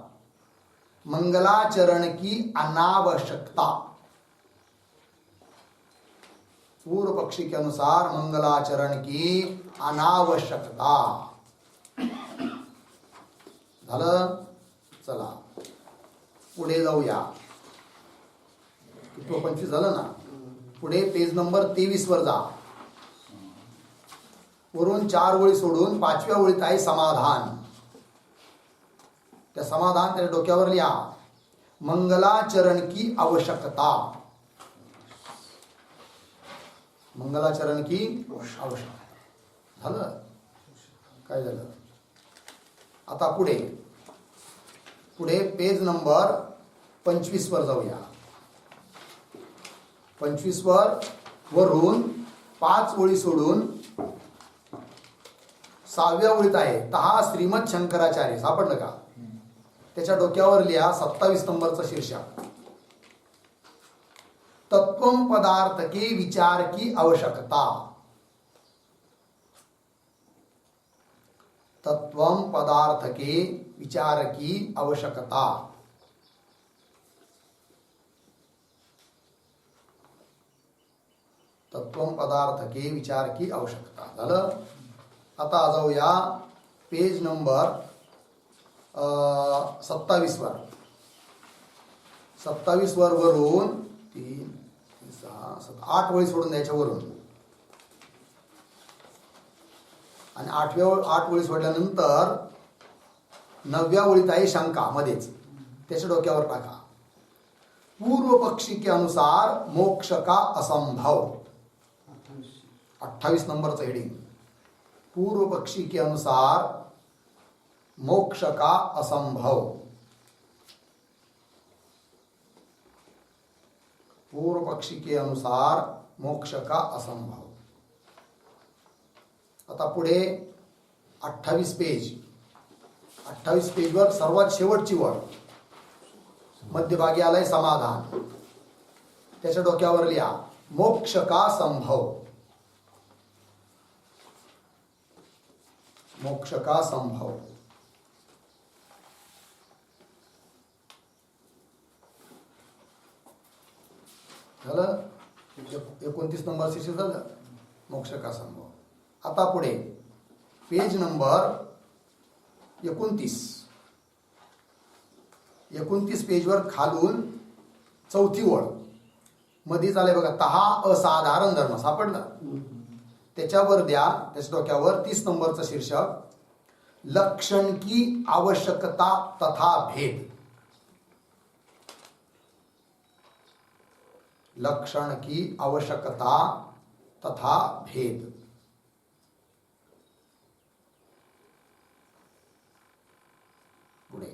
मंगलाचरण की अनावश्यकता, पूर्व पक्षी के अनुसार मंगलाचरण की अनावश्यकता। झालं? चला, पुढे जाऊया, 25 झालं ना? पुढे पेज नंबर 23 वर जा, वरून 4 ओळी सोडून 5व्या ओळीत आहे समाधान, त्या समाधान त्याच्या डोक्यावर लिहा, मंगलाचरण की आवश्यकता, मंगलाचरण की आवश्यकता। झालं? काय झालं? आता पुढे पेज नंबर 25 वर जाऊया, 25 वर वरून 5 ओळी सोडून 6व्या ओळीत आहे तहा श्रीमद शंकराचार्य, सापडलं का? त्याच्या डोक्यावर लिहा 27 नंबरचं शीर्षक, तत्वम पदार्थ के विचार की आवश्यकता, तत्वम पदार्थ के विचार की आवश्यकता। तत्वम पदार्थके विचार की आवश्यकता. झालं. आता जाऊया पेज नंबर 27 वर. 27 वर वरून 3 6 7 8 वळी सोडून द्यायच्या वरून, आणि 8 वळी सोडल्यानंतर 9व्या वळीत आहे शंका मध्येच, त्याच्या डोक्यावर टाका. पूर्व पक्षी के अनुसार मोक्ष का असंभव. 28 नंबरचं हेडिंग. पूर्व पक्षी के अनुसार मोक्ष का असंभव. पूर्व पक्षी के अनुसार मोक्ष का असंभव. आता पुढे 28 पेज. 28 पेजवर सर्वात शेवटची वळ मध्यभागी आलाय समाधान. त्याच्या डोक्यावर लिहा मोक्ष का संभव. मोक्ष का संभव. झालं. 29 नंबर शीर्षक झालं मोक्ष का संभव. आता पुढे पेज नंबर 29 पेजवर खालून चौथी ओळ मध्ये झालंय बघा. तहा असाधारण धर्म सापडला. त्याच्यावर द्या, त्याच्या डोक्यावर 30 नंबरचं शीर्षक लक्षण की आवश्यकता तथा भेद. लक्षण की आवश्यकता तथा भेद. पुढे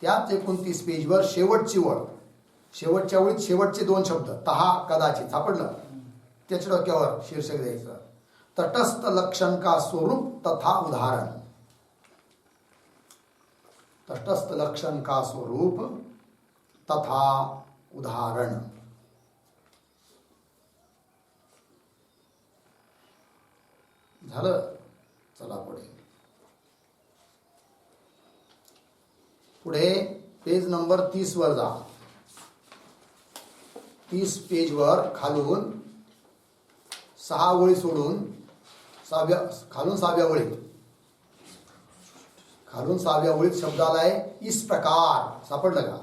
त्याच 29 पेजवर शेवटची वळ. शेवटच्या ओळीत शेवटचे 2 शब्द तहा कदाचित सापडलं. त्याच्या डोक्यावर शीर्षक द्यायचं तटस्थ लक्षण का स्वरूप तथा उदाहरण. तटस्थ लक्षण का स्वरूप तथा उदाहरण. झालं. चला पुढे पेज नंबर 30 वर जा. 30 पेजवर खालून 6 ओळी सोडून खालून 6व्या ओळीत शब्द आलाय इस प्रकार. सापडलं का?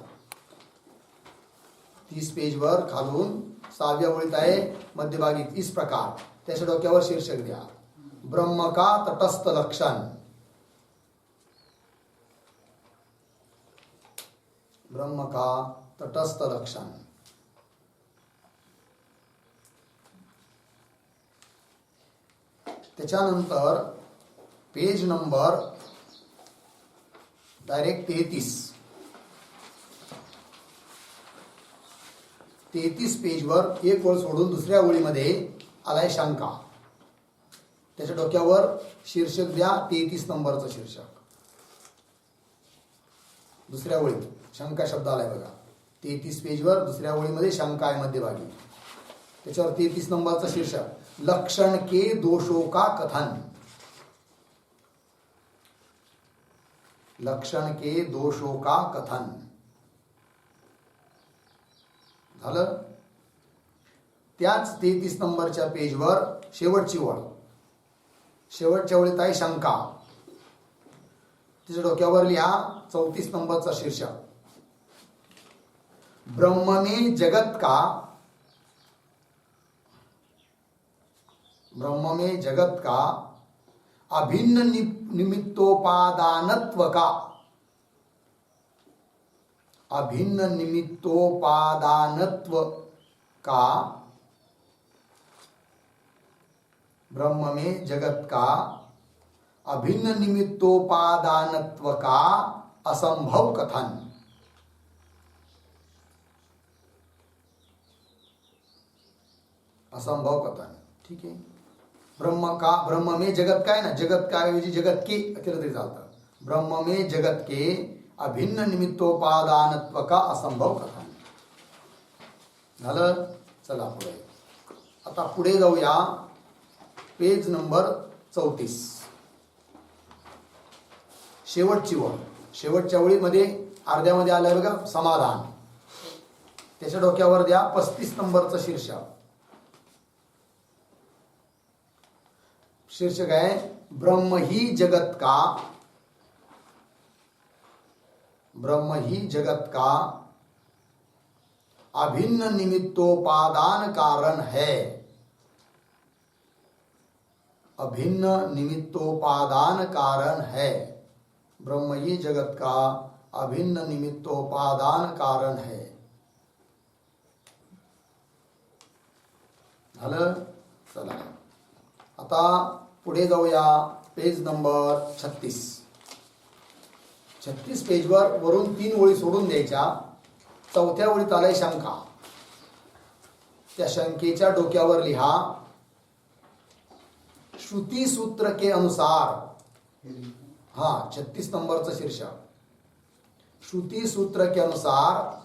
30 पेजवर खालून 6व्या ओळीत आहे मध्यभागी इस प्रकार. त्याच्या डोक्यावर शीर्षक द्या ब्रह्म का तटस्थ लक्षण. ब्रह्म का तटस्थ लक्षण. त्याच्यानंतर पेज नंबर डायरेक्ट 33 पेजवर एक ओळ सोडून दुसऱ्या ओळीमध्ये आलाय शंका. त्याच्या डोक्यावर शीर्षक द्या 33 नंबरचं शीर्षक. दुसऱ्या ओळीत शंका शब्द आलाय बघा. 33 पेजवर दुसऱ्या ओळीमध्ये शंका आहे मध्यभागी. त्याच्यावर 33 नंबरचं शीर्षक लक्षण के दोषों का कथन. लक्षण के दोषों का कथन. झालं. त्याच 33 नंबरच्या पेजवर शेवटची ओळ. शेवटच्या ओळीत आहे शंका. तिच्या डोक्यावर लिहा 34 नंबरचा शीर्षक ब्रह्म में जगत का अभिन्न निमित्तोपादानत्व का. अभिन्न निमित्तोपादानत्व का. ब्रह्म में जगत का अभिन्न निमित्तोपादानत्व का असंभव कथन. असंभव कथन. ठीक आहे. ब्रह्म में जगत का है ना, जगत का ऐवजी जगत के केलं तरी चालतं. ब्रह्म में जगत के अभिन्न निमित्तोपादानत्व का असंभव कथन. झालं. चला पुढे. आता पुढे जाऊया पेज नंबर 34. शेवटची ओळ. शेवटच्या ओळीमध्ये अर्ध्यामध्ये आलंय बघा समाधान. त्याच्या डोक्यावर द्या 35 नंबरचं शीर्षक शीर्षक आहे ब्रह्म ही जगत का अभिन्न निमित्तोपादान कारण है। अभिन्न निमित्तोपादान कारण है। ब्रह्म ही जगत का अभिन्न निमित्तोपादान कारण है। झालं? चला आता पुढे जाऊया पेज नंबर 36 पेजवर वरून 3 ओळी सोडून द्यायच्या। चौथ्या ओळीत आलाय शंका। त्या शंकेच्या डोक्यावर लिहा श्रुति सूत्र के अनुसार। 36 नंबरचं शीर्षक श्रुति सूत्र के अनुसार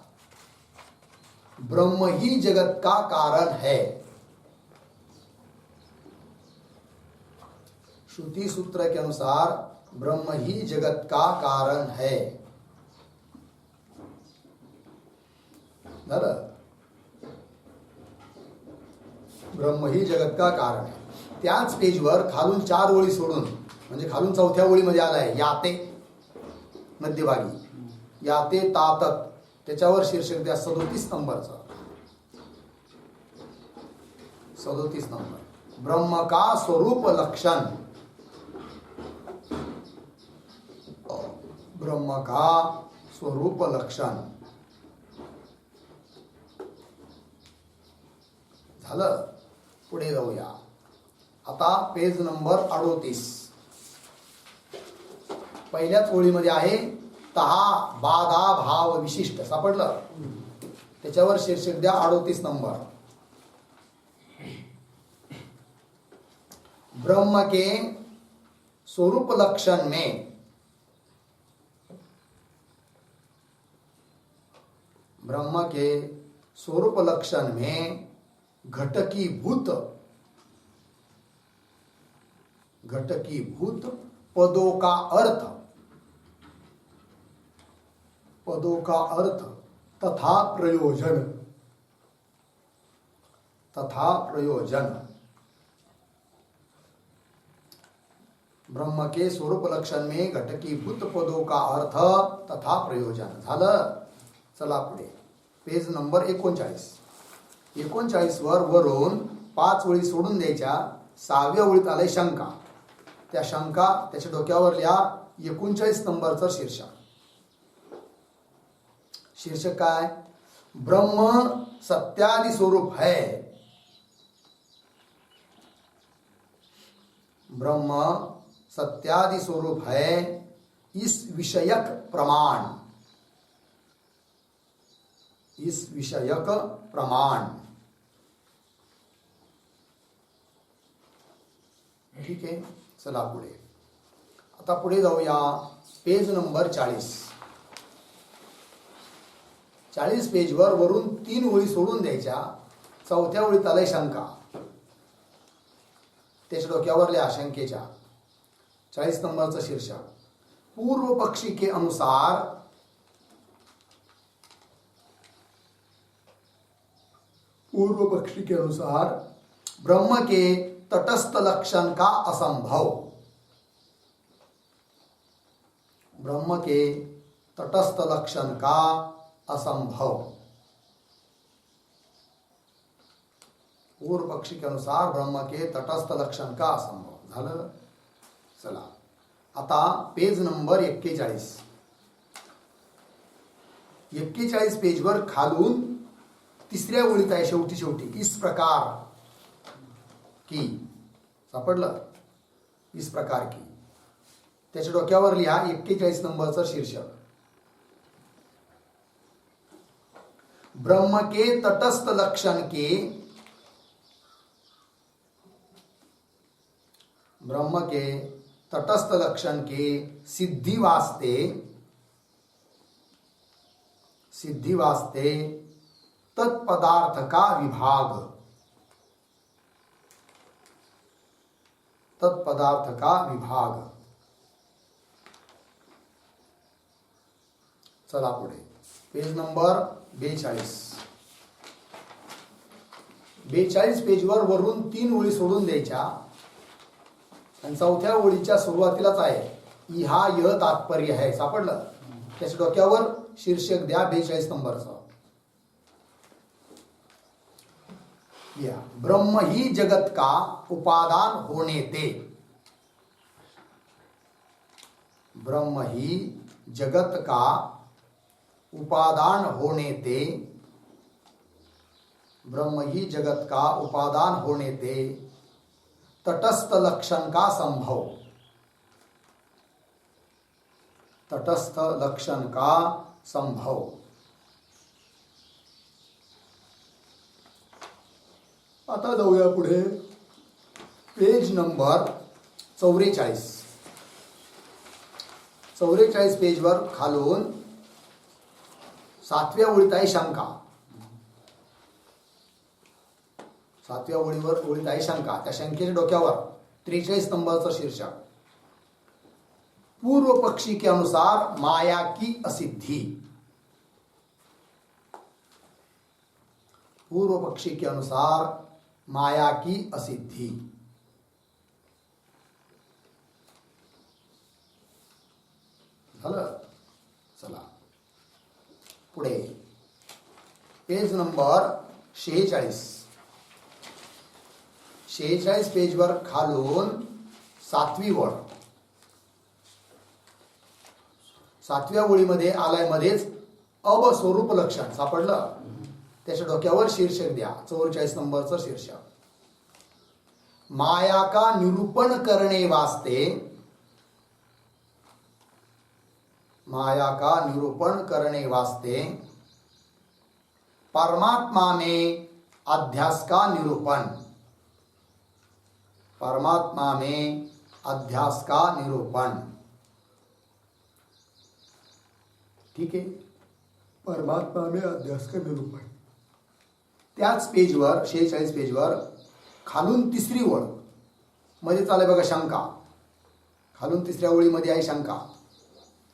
ब्रह्म ही जगत का कारण है। श्रुति सूत्र के अनुसार ब्रह्म ही जगत का कारण है। ब्रह्म ही जगत का कारण है। त्याच पेजवर खालून 4 ओळी सोडून म्हणजे खालून चौथ्या ओळीमध्ये आलाय याते मध्यभागी याते तातत त्याच्यावर शीर्षक द्या 37 नंबरचं 37 नंबर ब्रह्म का स्वरूप लक्षण। ब्रह्म का स्वरूप लक्षण झालं। पुढे जाऊया आता पेज नंबर 38 पहिल्याच ओळीमध्ये आहे तहा बाधा भाव विशिष्ट सापडलं। त्याच्यावर शीर्षक द्या 38 नंबर ब्रह्म के स्वरूप लक्षण में ब्रह्म के स्वरूप लक्षण में घटकीभूत पदों का अर्थ तथा प्रयोजन ब्रह्म के स्वरूप लक्षण में घटकीभूत पदों का अर्थ तथा प्रयोजन झालं। चला पुढे पेज नंबर 39 वर वरून 5 ओळी सोडून द्यायच्या। 6व्या ओळीत आलंय शंका। त्या शंका त्याच्या डोक्यावर लिहा 39 नंबरचं शीर्षक काय ब्रह्म सत्यादि स्वरूप है। ब्रह्म सत्यादि स्वरूप है इस विषयक प्रमाण। ठीक आहे चला पुढे आता पुढे जाऊया पेज नंबर 40 पेजवर वरून 3 ओळी सोडून द्यायच्या। चौथ्या ओळीत आलंय शंका। त्याच्या डोक्यावर लिहा शंकेच्या 40 नंबरचं शीर्षक पूर्व पक्षी के अनुसार ब्रह्म के तटस्थ लक्षण का असंभव। ब्रह्म के तटस्थ लक्षण का असंभव। पूर्व पक्षी के अनुसार ब्रह्म के तटस्थ लक्षण का असंभव झालं। चला आता पेज नंबर 41 पेजवर खालून 3ऱ्या ओळीत आहे शेवटी इस प्रकार की सापडलं इस प्रकार की त्याच्या डोक्यावर लिहा 41 नंबरचं शीर्षक ब्रह्म के तटस्थ लक्षण के सिद्धि वास्ते तत्पदार्थ का विभाग। चला पुढे पेज नंबर 42 पेजवर वरून 3 ओळी सोडून द्यायच्या। आणि चौथ्या ओळीच्या सुरुवातीलाच आहे इहा य तात्पर्य आहे. सापडलं? त्याच्या डोक्यावर शीर्षक द्या 42 नंबरचं. या ब्रह्म ही जगत का उपादान होने ते. ब्रह्म ही जगत का उपादान होने ते. ब्रह्म ही जगत का उपादान होने ते तटस्थ लक्षण का संभव. तटस्थ लक्षण का संभव. आता जाऊया पुढे. Page number 44. 44 पेजवर खालून 7व्या ओळीत आहे शंका. 7व्या ओळीत आहे शंका. त्या शंकेच्या डोक्यावर 43 नंबरचं शीर्षक पूर्व पक्षी के अनुसार माया की असिद्धि. पूर्व पक्षी के अनुसार माया की असिद्धि. झालं? चला पुढे पेज नंबर 46. 46 पेजवर खालून 7वी ओळ. 7व्या ओळीमध्ये आलाय मध्येच अबस्वरूप लक्षण. सापडलं? त्याच्या डोक्यावर शीर्षक द्या 44 नंबरचं शीर्षक माया का निरूपण करने वास्ते. माया का निरूपण करने वास्ते परमात्मा में अध्यास का निरूपण. परमात्मा में अध्यास का निरूपण. ठीक है, परमात्मा में अध्यास का निरूपण. त्याच पेजवर 46 पेजवर खालून 3री ओळ मध्ये चालय बघा शंका. खालून 3ऱ्या ओळीमध्ये आहे शंका.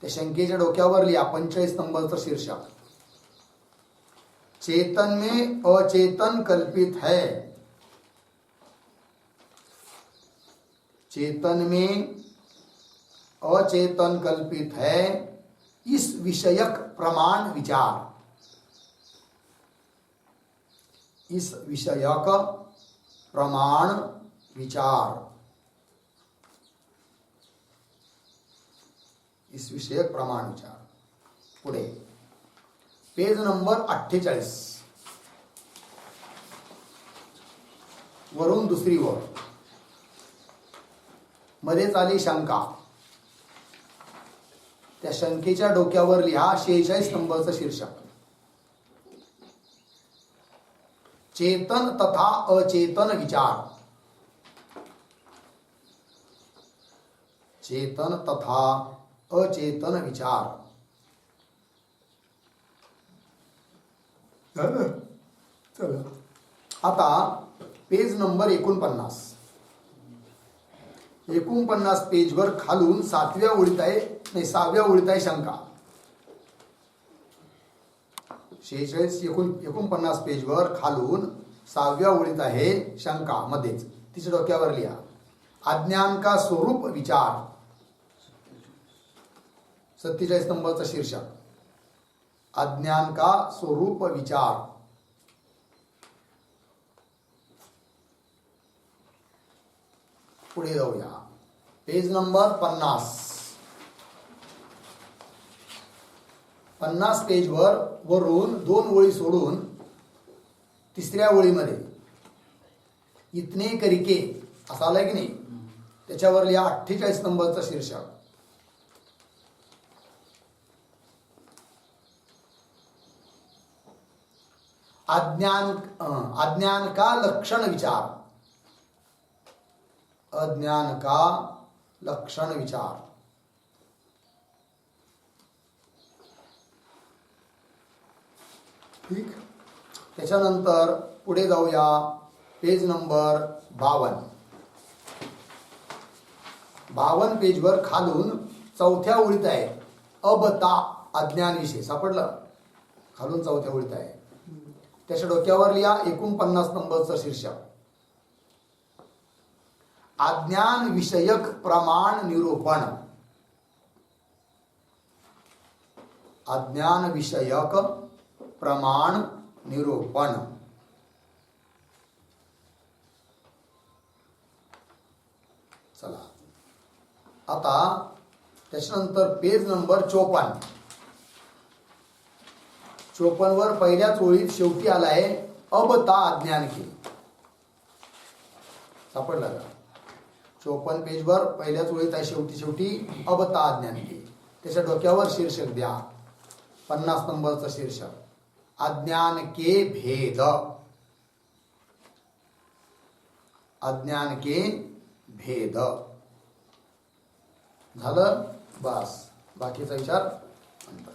त्या शंकेच्या डोक्यावर लिहा 45 नंबरचं शीर्षक चेतन में अचेतन कल्पित है. चेतन में अचेतन कल्पित है इस विषयक प्रमाण विचार. इस विषयक प्रमाण विचार. इस विषयक प्रमाण विचार. पुढे पेज नंबर 48 वरून 2री ओळ मध्येच आली शंका. त्या शंकेच्या डोक्यावर लिहा 46 नंबरचं शीर्षक चेतन तथा अचेतन विचार. चेतन तथा अचेतन विचार. चला आता पेज नंबर 49. 49 पेजवर खालून 7व्या ओळीत आहे, नाही 6व्या ओळीत आहे शंका. 49 पेजवर खालून 6व्या ओळीत आहे शंका मध्येच. तिच्या डोक्यावर लिहा अज्ञान का स्वरूप विचार. 47 नंबरचं शीर्षक अज्ञान का स्वरूप विचार. पुढे जाऊया पेज नंबर 50 पेजवर वरून 2 ओळी सोडून 3ऱ्या ओळीमध्ये इतने करिके असं आलंय की नाही, त्याच्यावर लिहा 48 नंबरचं शीर्षक अज्ञान का लक्षण विचार. अज्ञान का लक्षण विचार. ठीक. त्याच्यानंतर पुढे जाऊया पेज नंबर 52. 52 पेजवर खालून 4थ्या ओळीत आहे अबता अज्ञान विषय. सापडलं? खालून 4थ्या ओळीत आहे. त्याच्या डोक्यावर लिहा 49 नंबरचं शीर्षक अज्ञान विषयक प्रमाण निरूपण. अज्ञान विषयक प्रमाण निरूपण. चला आता त्याच्यानंतर पेज नंबर 54. 54 वर पहिल्याच ओळीत शेवटी आलाय अब ता अज्ञान के. सापडला का? 54 पेजवर पहिल्याच ओळीत आहे शेवटी अब ता अज्ञान के. त्याच्या डोक्यावर शीर्षक द्या 50 नंबरचं शीर्षक अज्ञान के भेद. अज्ञान के भेद. झालं बस. बाकीचा विचार नंतर.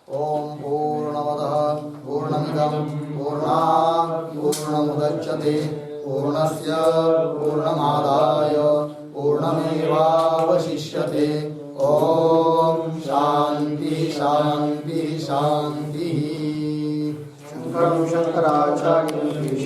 ओम पूर्णमदः पूर्णमिदं पूर्णात् पूर्णमुदच्यते पूर्णस्य पूर्णमादाय पूर्णमेवावशिष्यते. ओम शांति शांति शांति. शंकराचार्य